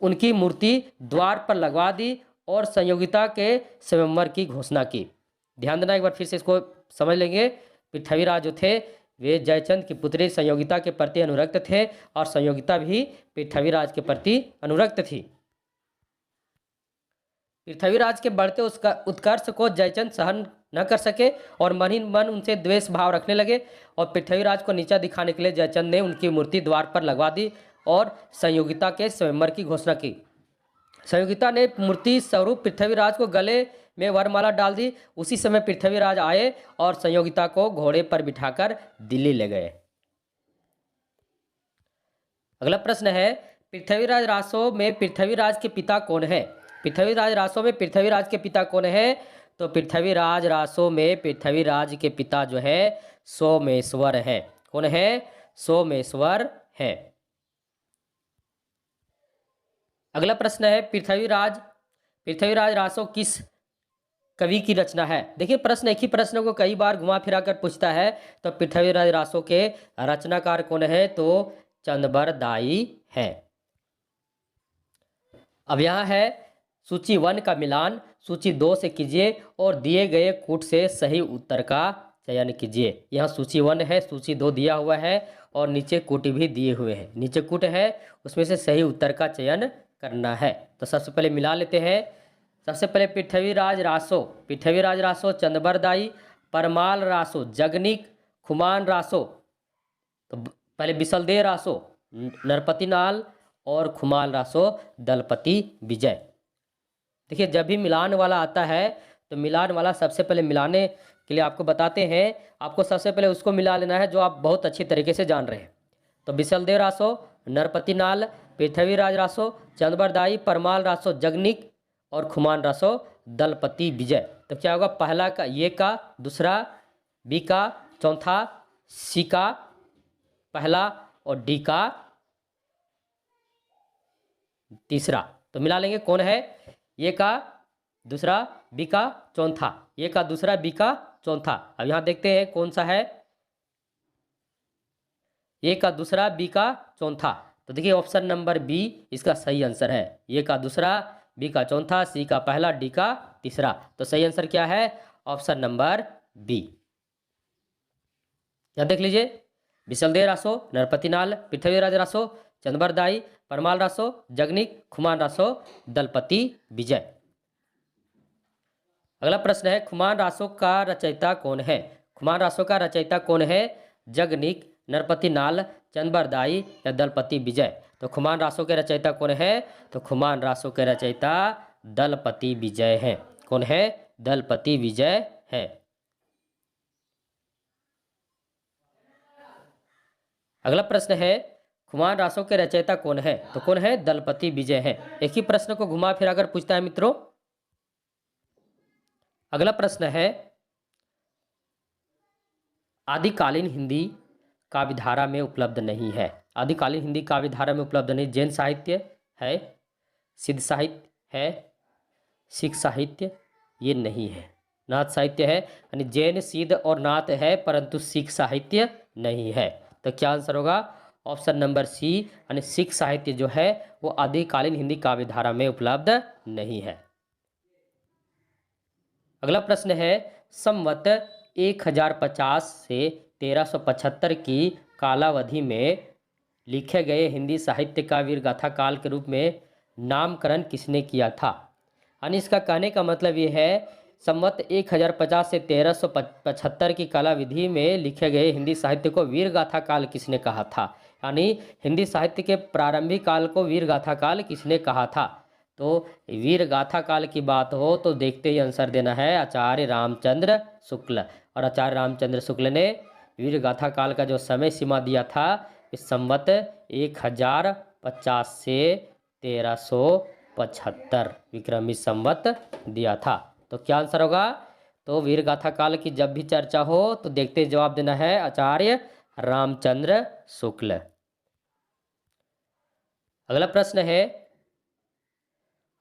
उनकी मूर्ति द्वार पर लगवा दी और संयोगिता के स्वयंवर की घोषणा की। ध्यान देना, एक बार फिर से इसको समझ लेंगे। पृथ्वीराज जो थे वे जयचंद की पुत्री संयोगिता के प्रति अनुरक्त थे और संयोगिता भी पृथ्वीराज के प्रति अनुरक्त थी। पृथ्वीराज के बढ़ते उसका उत्कर्ष को जयचंद सहन न कर सके और मन ही मन उनसे द्वेष भाव रखने लगे और पृथ्वीराज को नीचा दिखाने के लिए जयचंद ने उनकी मूर्ति द्वार पर लगवा दी और संयोगिता के स्वयंवर की घोषणा की। संयोगिता ने मूर्ति स्वरूप पृथ्वीराज को गले में वरमाला डाल दी। उसी समय पृथ्वीराज आए और संयोगिता को घोड़े पर बिठाकर दिल्ली ले गए। अगला प्रश्न है, पृथ्वीराज रासो में पृथ्वीराज के पिता कौन है? पृथ्वीराज रासो में पृथ्वीराज के पिता कौन है? तो पृथ्वीराज रासो में पृथ्वीराज के पिता जो है सोमेश्वर है। कौन है? सोमेश्वर है। अगला प्रश्न है, पृथ्वीराज रासो किस कवि की रचना है? देखिए, प्रश्न एक ही प्रश्न को कई बार घुमा फिरा कर पूछता है। तो पृथ्वीराज रासो के रचनाकार कौन है? तो चंदबरदाई है। अब यहाँ है सूची 1 का मिलान सूची 2 से कीजिए और दिए गए कूट से सही उत्तर का चयन कीजिए। यहाँ सूची 1 है, सूची 2 दिया हुआ है और नीचे कूट भी दिए हुए हैं। नीचे कूट है, उसमें से सही उत्तर का चयन करना है। तो सबसे पहले मिला लेते हैं। सबसे पहले पृथ्वीराज रासो चंदबरदाई, परमाल रासो जगनिक, खुमान रासो, तो पहले बिसलदेव रासो नरपति नाल और खुमाल रासो दलपति विजय। देखिए, जब भी मिलान वाला आता है तो मिलान वाला सबसे पहले मिलाने के लिए आपको बताते हैं। आपको सबसे पहले उसको मिला लेना है जो आप बहुत अच्छी तरीके से जान रहे हैं। तो बिसलदेव रासो नरपति नाल, पृथ्वीराज रासो चंदबरदाई, परमाल रासो जगनिक और खुमान रासो दलपति विजय। तो क्या होगा? पहला का ये का, दूसरा बी का, चौथा सी का पहला और डी का तीसरा। तो मिला लेंगे, कौन है? ये का दूसरा, बी का चौथा, ये का दूसरा, बी का चौथा। अब यहां देखते हैं कौन सा है। ये का दूसरा, बी का चौथा। तो देखिए ऑप्शन नंबर बी इसका सही आंसर है। ये का दूसरा, बी का चौथा, सी का पहला, डी का तीसरा। तो सही आंसर क्या है? Option number B. यहां देख लीजिए, बिसलदेव रासो नरपति नाल, पृथ्वीराज रासो चंदबरदाई, परमाल रासो जगनिक, खुमान रासो दलपति विजय। अगला प्रश्न है, खुमान रासो का रचयिता कौन है? खुमान रासो का रचयिता कौन है? जगनिक, नरपति नाल, चंदबरदाई या दलपति विजय। तो खुमान रासो के रचयिता कौन है? तो खुमान रासो के रचयिता दलपति विजय है। कौन है? दलपति विजय है। अगला प्रश्न है, खुमान रासो के रचयिता कौन है? तो कौन है? दलपति विजय है। एक ही प्रश्न को घुमा फिरा कर पूछता है मित्रों। अगला प्रश्न है, आदिकालीन हिंदी काव्यधारा में उपलब्ध नहीं है। आदिकालीन हिंदी काव्यधारा में उपलब्ध नहीं। जैन साहित्य है, सिद्ध साहित्य है, सिख साहित्य ये नहीं है, नाथ साहित्य है। यानी जैन, सिद्ध और नाथ है परंतु सिख साहित्य नहीं है। तो क्या आंसर होगा? ऑप्शन नंबर सी, यानी सिख साहित्य जो है वो आदिकालीन हिंदी काव्यधारा में उपलब्ध नहीं है। अगला प्रश्न है, संवत 1050 से 1375 की कालावधि में लिखे गए हिंदी साहित्य का वीरगाथा काल के रूप में नामकरण किसने किया था? यानी इसका कहने का मतलब ये है, संवत 1050 से 1375 की कालावधि में लिखे गए हिंदी साहित्य को वीरगाथा काल किसने कहा था? यानी हिंदी साहित्य के प्रारंभिक काल को वीरगाथा काल किसने कहा था? तो वीरगाथा काल की बात हो तो देखते ही आंसर देना है आचार्य रामचंद्र शुक्ल। और आचार्य रामचंद्र शुक्ल ने वीरगाथा काल का जो समय सीमा दिया था इस संवत 1050 से 1375 विक्रमी संवत दिया था। तो क्या आंसर होगा? तो वीरगाथा काल की जब भी चर्चा हो तो देखते जवाब देना है आचार्य रामचंद्र शुक्ल। अगला प्रश्न है,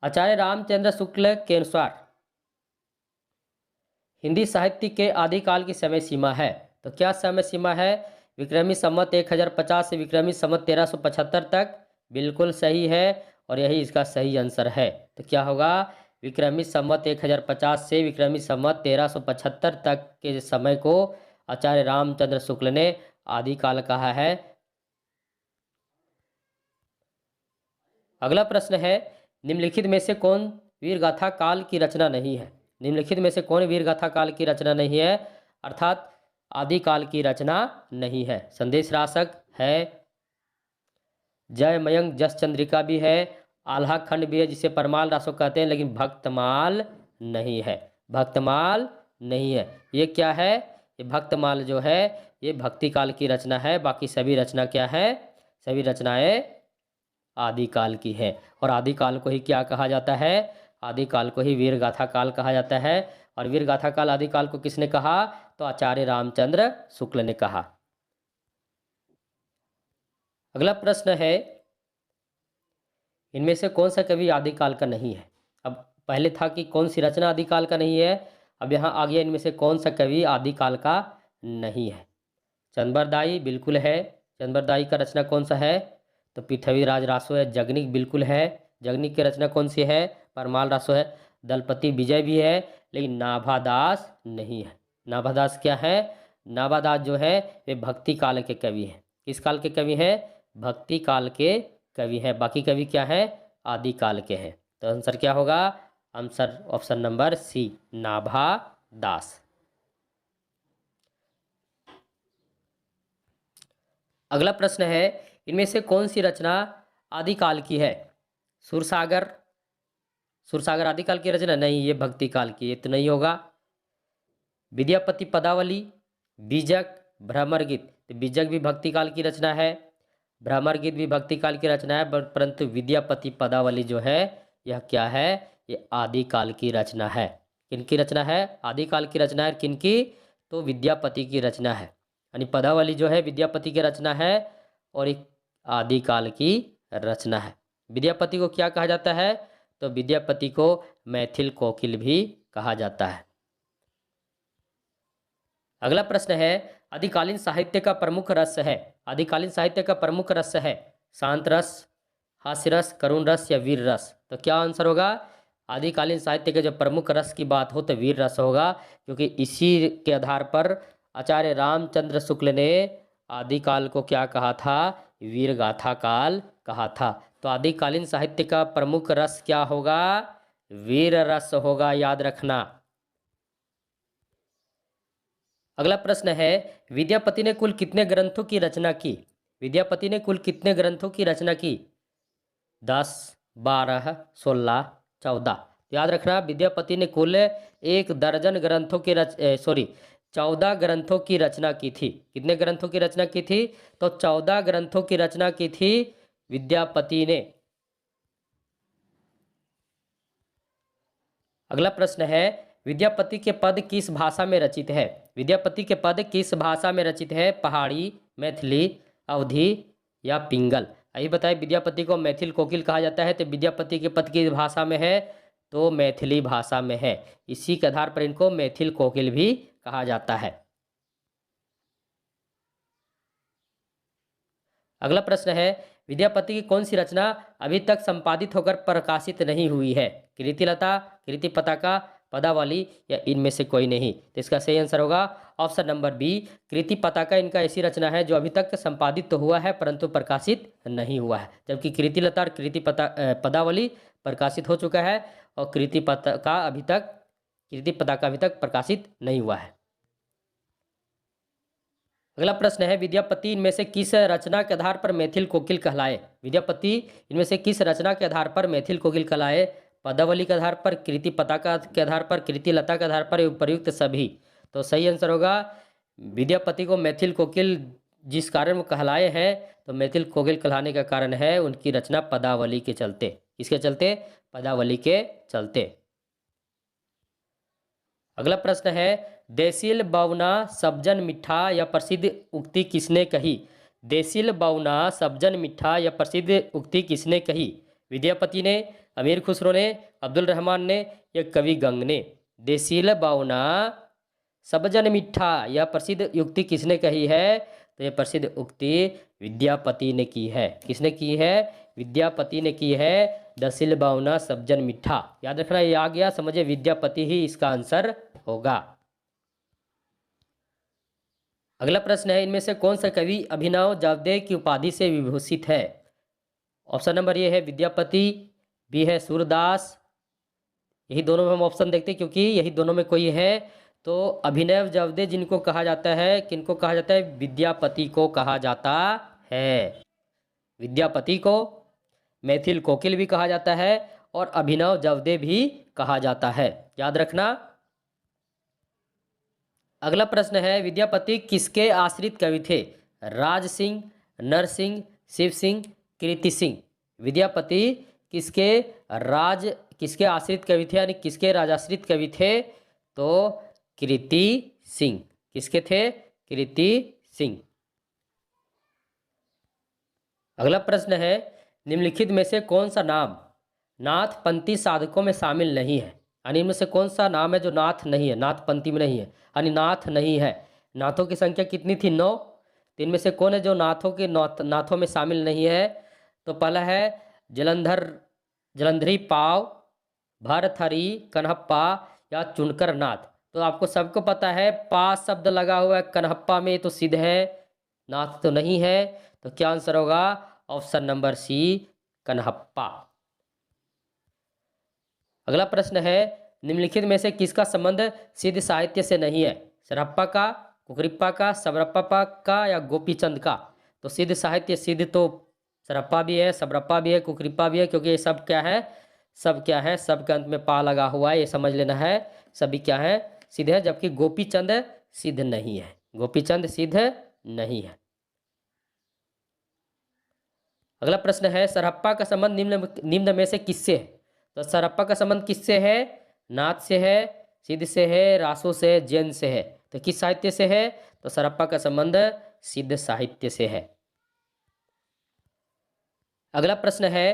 आचार्य रामचंद्र शुक्ल के अनुसार हिंदी साहित्य के आदिकाल की समय सीमा है। तो क्या समय सीमा है? विक्रमी संवत 1050 से विक्रमी संवत 1375 तक। बिल्कुल सही है। और यही इसका सही आंसर है। तो क्या होगा, विक्रमी संवत 1050 से विक्रमी संवत 1375 तक के समय को आचार्य रामचंद्र शुक्ल ने आदिकाल कहा है। अगला प्रश्न है, निम्नलिखित में से कौन वीरगाथा काल की रचना नहीं है? निम्नलिखित में से कौन वीरगाथा काल की रचना नहीं है, अर्थात आदिकाल की रचना नहीं है? संदेश रासक है, जय मयंक जस चंद्रिका भी है, आल्हा खंड भी है जिसे परमाल रासो कहते हैं, लेकिन भक्तमाल नहीं है। भक्तमाल नहीं है। ये क्या है? ये भक्तमाल जो है ये भक्ति काल की रचना है। बाकी सभी रचना क्या है? सभी रचनाएं आदिकाल की है। और आदिकाल को ही क्या कहा जाता है? आदिकाल को ही वीरगाथा काल कहा जाता है। और वीरगाथा काल आदिकाल को किसने कहा? तो आचार्य रामचंद्र शुक्ल ने कहा। अगला प्रश्न है, इनमें से कौन सा कवि आदिकाल का नहीं है? अब पहले था कि कौन सी रचना आदिकाल का नहीं है, अब यहाँ आ गया इनमें से कौन सा कवि आदिकाल का नहीं है। चंद्रबरदाई बिल्कुल है। चंद्रबरदाई का रचना कौन सा है? तो पृथ्वीराज रासो है। जगनिक बिल्कुल है। जगनिक की रचना कौन सी है? परमाल रासो है। दलपति विजय भी है, लेकिन नाभादास नहीं है। नाभादास क्या है? नाभादास जो है वे भक्ति काल के कवि हैं। किस काल के कवि हैं? भक्ति काल के कवि हैं। बाकी कवि क्या है? आदिकाल के हैं। तो आंसर क्या होगा? Answer option number C, Nabhadas. अगला प्रश्न है, इनमें से कौन सी रचना आदिकाल की है? सुरसागर। सुरसागर आदिकाल की रचना नहीं, ये भक्ति काल की, ये तो नहीं होगा। विद्यापति पदावली, बीजक, भ्रमर गीत। तो बीजक भी भक्ति काल की रचना है, भ्रमर गीत भी भक्ति काल की रचना है, परंतु विद्यापति पदावली जो है यह क्या है? ये आदिकाल की रचना है। किनकी रचना है? आदिकाल की रचना है। किनकी? तो विद्यापति की रचना है। यानी पदावली जो है विद्यापति की रचना है और एक आदिकाल की रचना है। विद्यापति को क्या कहा जाता है? तो विद्यापति को मैथिल कोकिल भी कहा जाता है। अगला प्रश्न है, आदिकालीन साहित्य का प्रमुख रस है। आदिकालीन साहित्य का प्रमुख रस है शांत रस, हास्य रस, करुण रस या वीर रस। तो क्या आंसर होगा? आदिकालीन साहित्य के जो प्रमुख रस की बात हो तो वीर रस होगा, क्योंकि इसी के आधार पर आचार्य रामचंद्र शुक्ल ने आदिकाल को क्या कहा था? वीरगाथा काल कहा था। तो आदिकालीन साहित्य का प्रमुख रस क्या होगा? वीर रस होगा, याद रखना। अगला प्रश्न है, विद्यापति ने कुल कितने ग्रंथों की रचना की? विद्यापति ने कुल कितने ग्रंथों की रचना की? 10, 12, 16, 14। याद रखना, विद्यापति ने कुल 1 दर्जन ग्रंथों की 14 ग्रंथों की रचना की थी। कितने ग्रंथों की रचना की थी? तो 14 ग्रंथों की रचना की थी विद्यापति ने। अगला प्रश्न है, विद्यापति के पद किस भाषा में रचित है? विद्यापति के पद किस भाषा में रचित है? पहाड़ी, मैथिली, अवधी या पिंगल? यही बताए, विद्यापति को मैथिल कोकिल कहा जाता है, तो विद्यापति के पद किस भाषा में है? तो मैथिली भाषा में है। इसी के आधार पर इनको मैथिल कोकिल भी कहा जाता है। अगला प्रश्न है, विद्यापति की कौन सी रचना अभी तक संपादित होकर प्रकाशित नहीं हुई है? कृतिलता, कृति पताका, पदावली या इनमें से कोई नहीं? तो इसका सही आंसर होगा ऑप्शन नंबर बी, कृति पताका। इनका ऐसी रचना है जो अभी तक संपादित तो हुआ है परंतु प्रकाशित नहीं हुआ है, जबकि कृतिलता और पदावली प्रकाशित हो चुका है और कृति पताका अभी तक प्रकाशित नहीं हुआ है। अगला प्रश्न है, विद्यापति इनमें से किस रचना के आधार पर मैथिल कोकिल कहलाए? विद्यापति इनमें से किस रचना के आधार पर मैथिल कोकिल कहलाए? पदावली के आधार पर, कृति पताका के आधार पर, कृति लता के आधार पर, उपयुक्त सभी? तो सही आंसर होगा, विद्यापति को मैथिल कोकिल जिस कारण वो कहलाए हैं, तो मैथिल कोकिल कहलाने का कारण है उनकी रचना पदावली के चलते। किसके चलते? पदावली के चलते। अगला प्रश्न है, देसिल बौना सब्जन मिठा या प्रसिद्ध उक्ति किसने कही? देसिल बौना सब्जन मिठा या प्रसिद्ध उक्ति किसने कही? विद्यापति ने, अमीर खुसरो ने, अब्दुल रहमान ने या कवि गंग ने? देसिल बौना सब्जन मिठा या प्रसिद्ध उक्ति किसने कही है? तो ये प्रसिद्ध उक्ति विद्यापति ने की है। किसने की है? विद्यापति ने की है। दसिल बावना सब्जन मिठा, याद रखना, ये आ गया, समझे, विद्यापति ही इसका आंसर होगा। अगला प्रश्न है, इनमें से कौन सा कवि अभिनव जयदेव की उपाधि से विभूषित है? ऑप्शन नंबर ए है विद्यापति, बी है सूरदास। यही दोनों में हम ऑप्शन देखते हैं क्योंकि यही दोनों में कोई है। तो अभिनव जयदेव जिनको कहा जाता है, किनको कहा जाता है? विद्यापति को कहा जाता है। विद्यापति को मैथिल कोकिल भी कहा जाता है और अभिनव जयदेव भी कहा जाता है, याद रखना। अगला प्रश्न है, विद्यापति किसके आश्रित कवि थे? राज सिंह, नर सिंह, शिव सिंह, कीर्ति सिंह। विद्यापति किसके आश्रित कवि थे, यानी किसके राजाश्रित कवि थे? तो कीर्ति सिंह। किसके थे? कीर्ति सिंह। अगला प्रश्न है, निम्नलिखित में से कौन सा नाम नाथपंथी साधकों में शामिल नहीं है? यानी इनमें से कौन सा नाम है जो नाथ नहीं है, नाथपंथी में नहीं है, यानी नाथ नहीं है? नाथों की संख्या कितनी थी? 9। तो इनमें से कौन है जो नाथों में शामिल नहीं है? तो पहला है जलंधरी पाव, भरथरी, कन्हप्पा या चुनकर नाथ। तो आपको सबको पता है पा शब्द लगा हुआ है कन्हप्पा में, तो सिद्ध है, नाथ तो नहीं है। तो क्या आंसर होगा? Option number C, Kanhapa. अगला प्रश्न है, निम्नलिखित में से किसका संबंध सिद्ध साहित्य से नहीं है? सरहप्पा का, कुकरिप्पा का, सबरप्पा का या गोपीचंद का? तो सिद्ध साहित्य, सिद्ध तो सरहप्पा भी है, सबरप्पा भी है, कुकरिप्पा भी है, क्योंकि ये सब क्या है? सब क्या है? सब के अंत में पा लगा हुआ है, ये समझ लेना है। सभी क्या है? सिद्ध है, जबकि गोपीचंद सिद्ध नहीं है। गोपीचंद सिद्ध नहीं है। अगला प्रश्न है, सरहप्पा का संबंध निम्न में से किससे है? तो सरहप्पा का संबंध किससे है? नाथ से है, सिद्ध से है, रासो से है, जैन से है। तो किस साहित्य से है? तो सरहप्पा का संबंध सिद्ध साहित्य से है। अगला प्रश्न है,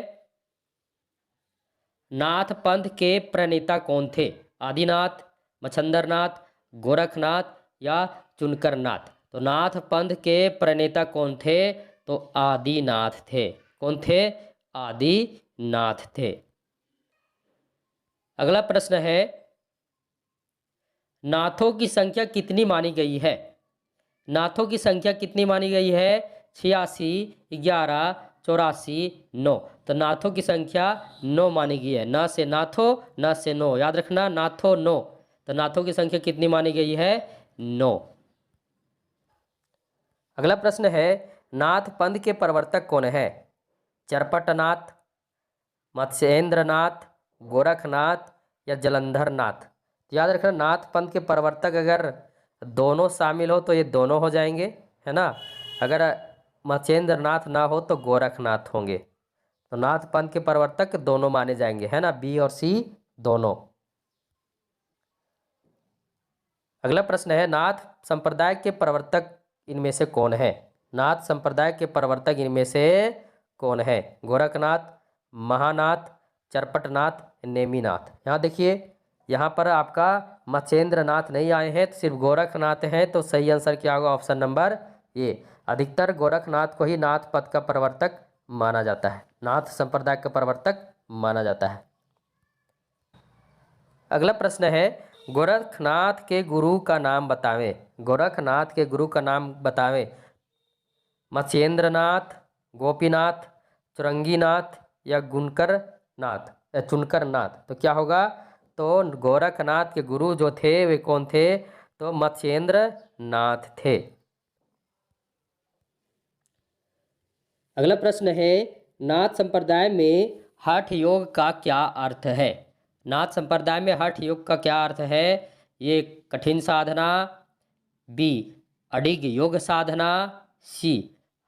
नाथ पंथ के प्रणेता कौन थे? आदिनाथ, मच्छंदरनाथ, गोरखनाथ या चुनकर नाथ? तो नाथ पंथ के प्रणेता कौन थे? तो आदिनाथ थे। कौन थे? आदिनाथ थे। अगला प्रश्न है, नाथों की संख्या कितनी मानी गई है? नाथों की संख्या कितनी मानी गई है? 86, 11, 84, 9। तो नाथों की संख्या 9 मानी गई है। न से नाथो, न से नो, याद रखना, नाथो 9। तो नाथों की संख्या कितनी मानी गई है? 9। अगला प्रश्न है, नाथ पंथ के प्रवर्तक कौन है? चरपटनाथ, मत्स्येंद्रनाथ, गोरखनाथ या जलंधरनाथ? तो याद रखना, नाथ पंथ के प्रवर्तक अगर दोनों शामिल हो तो ये दोनों हो जाएंगे, है ना। अगर मत्स्येंद्रनाथ ना हो तो गोरखनाथ होंगे। तो नाथ पंथ के प्रवर्तक दोनों माने जाएंगे, है ना, बी और सी दोनों। अगला प्रश्न है, नाथ संप्रदाय के प्रवर्तक इनमें से कौन है? नाथ संप्रदाय के प्रवर्तक इनमें से कौन है? गोरखनाथ, महानाथ, चरपटनाथ, नेमिनाथ? यहाँ देखिए, यहाँ पर आपका मत्स्येंद्रनाथ नहीं आए हैं, तो सिर्फ गोरखनाथ हैं। तो सही आंसर क्या होगा? Option number A. अधिकतर गोरखनाथ को ही नाथ पद का प्रवर्तक माना जाता है, नाथ संप्रदाय का प्रवर्तक माना जाता है। अगला प्रश्न है, गोरखनाथ के गुरु का नाम बतावें। गोरखनाथ के गुरु का नाम बतावें। मत्स्येंद्रनाथ, गोपीनाथ, चुरंगीनाथ या चुनकर नाथ? तो क्या होगा? तो गोरखनाथ के गुरु जो थे वे कौन थे? तो मत्स्येंद्रनाथ थे। अगला प्रश्न है, नाथ संप्रदाय में हठ योग का क्या अर्थ है? नाथ संप्रदाय में हठ योग का क्या अर्थ है? ये कठिन साधना, बी अडिग योग साधना, सी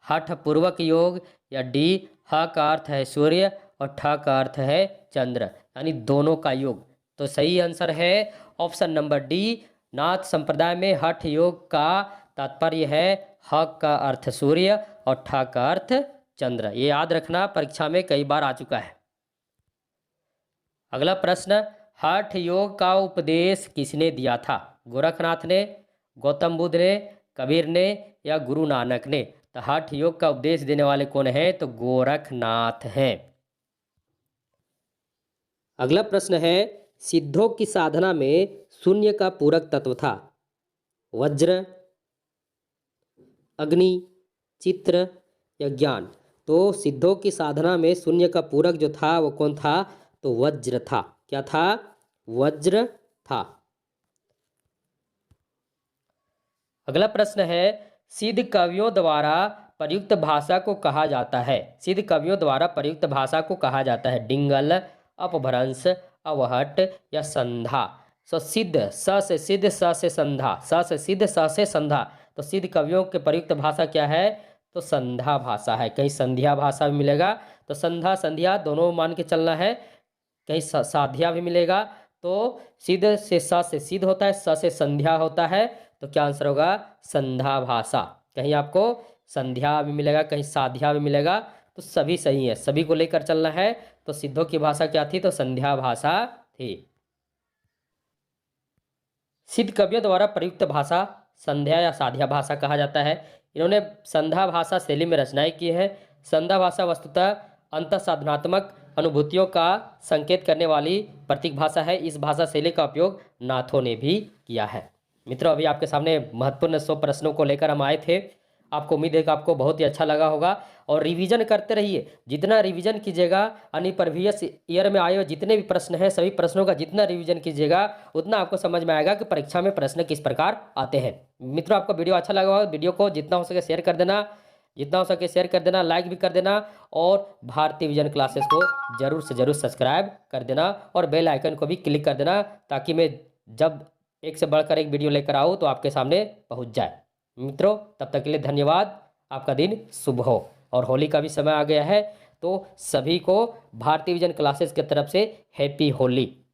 हठ पूर्वक योग या डी ह का अर्थ है सूर्य और ठ का अर्थ है चंद्र, यानी दोनों का योग। तो सही आंसर है ऑप्शन नंबर डी। नाथ संप्रदाय में हठ योग का तात्पर्य है ह का अर्थ सूर्य और ठ का अर्थ चंद्र। ये याद रखना, परीक्षा में कई बार आ चुका है। अगला प्रश्न, हठ योग का उपदेश किसने दिया था? गोरखनाथ ने, गौतम बुद्ध ने, कबीर ने या गुरु नानक ने? तो हठ योग का उपदेश देने वाले कौन है? तो गोरखनाथ हैं। अगला प्रश्न है, सिद्धों की साधना में शून्य का पूरक तत्व था? वज्र, अग्नि, चित्र या ज्ञान? तो सिद्धों की साधना में शून्य का पूरक जो था वो कौन था? तो वज्र था। क्या था? वज्र था। अगला प्रश्न है, सिद्ध कवियों द्वारा प्रयुक्त भाषा को कहा जाता है? सिद्ध कवियों द्वारा प्रयुक्त भाषा को कहा जाता है डिंगल, अपभ्रंश, अवहट या संधा? सो सिद्ध, स से सिद्ध, स से संधा, स से सिद्ध, स से संधा। तो सिद्ध कवियों के प्रयुक्त भाषा क्या है? तो संधा भाषा है। कहीं संध्या भाषा भी मिलेगा, तो संधा संध्या दोनों मान के चलना है। कहीं साध्या भी मिलेगा। तो सिद्ध से स से सिद्ध होता है, स से संध्या होता है। तो क्या आंसर होगा? संधा भाषा। कहीं आपको संध्या भी मिलेगा, कहीं साध्या भी मिलेगा, तो सभी सही है, सभी को लेकर चलना है। तो सिद्धों की भाषा क्या थी? तो संध्या भाषा थी। सिद्ध कवियों द्वारा प्रयुक्त भाषा संध्या या साध्या भाषा कहा जाता है। इन्होंने संध्या भाषा शैली में रचनाएं की है। संध्या भाषा वस्तुतः अंतःसाधनात्मक अनुभूतियों का संकेत करने वाली प्रतीक भाषा है। इस भाषा शैली का उपयोग नाथों ने भी किया है। मित्रों, अभी आपके सामने महत्वपूर्ण 100 प्रश्नों को लेकर हम आए थे। आपको उम्मीद है कि आपको बहुत ही अच्छा लगा होगा और रिवीजन करते रहिए। जितना रिवीजन कीजिएगा, यानी प्रीवियस ईयर में आए हुए जितने भी प्रश्न हैं, सभी प्रश्नों का जितना रिवीजन कीजिएगा उतना आपको समझ में आएगा कि परीक्षा में प्रश्न किस प्रकार आते हैं। मित्रों, आपको वीडियो अच्छा लगा होगा, वीडियो को जितना हो सके शेयर कर देना, जितना हो सके शेयर कर देना, लाइक भी कर देना और भारतीय विजन क्लासेस को जरूर से जरूर सब्सक्राइब कर देना और बेल आइकन को भी क्लिक कर देना, ताकि मैं जब एक से बढ़कर एक वीडियो लेकर आऊँ तो आपके सामने पहुँच जाए। मित्रों, तब तक के लिए धन्यवाद। आपका दिन शुभ हो। और होली का भी समय आ गया है, तो सभी को भारतीय विजन क्लासेस की तरफ से हैप्पी होली।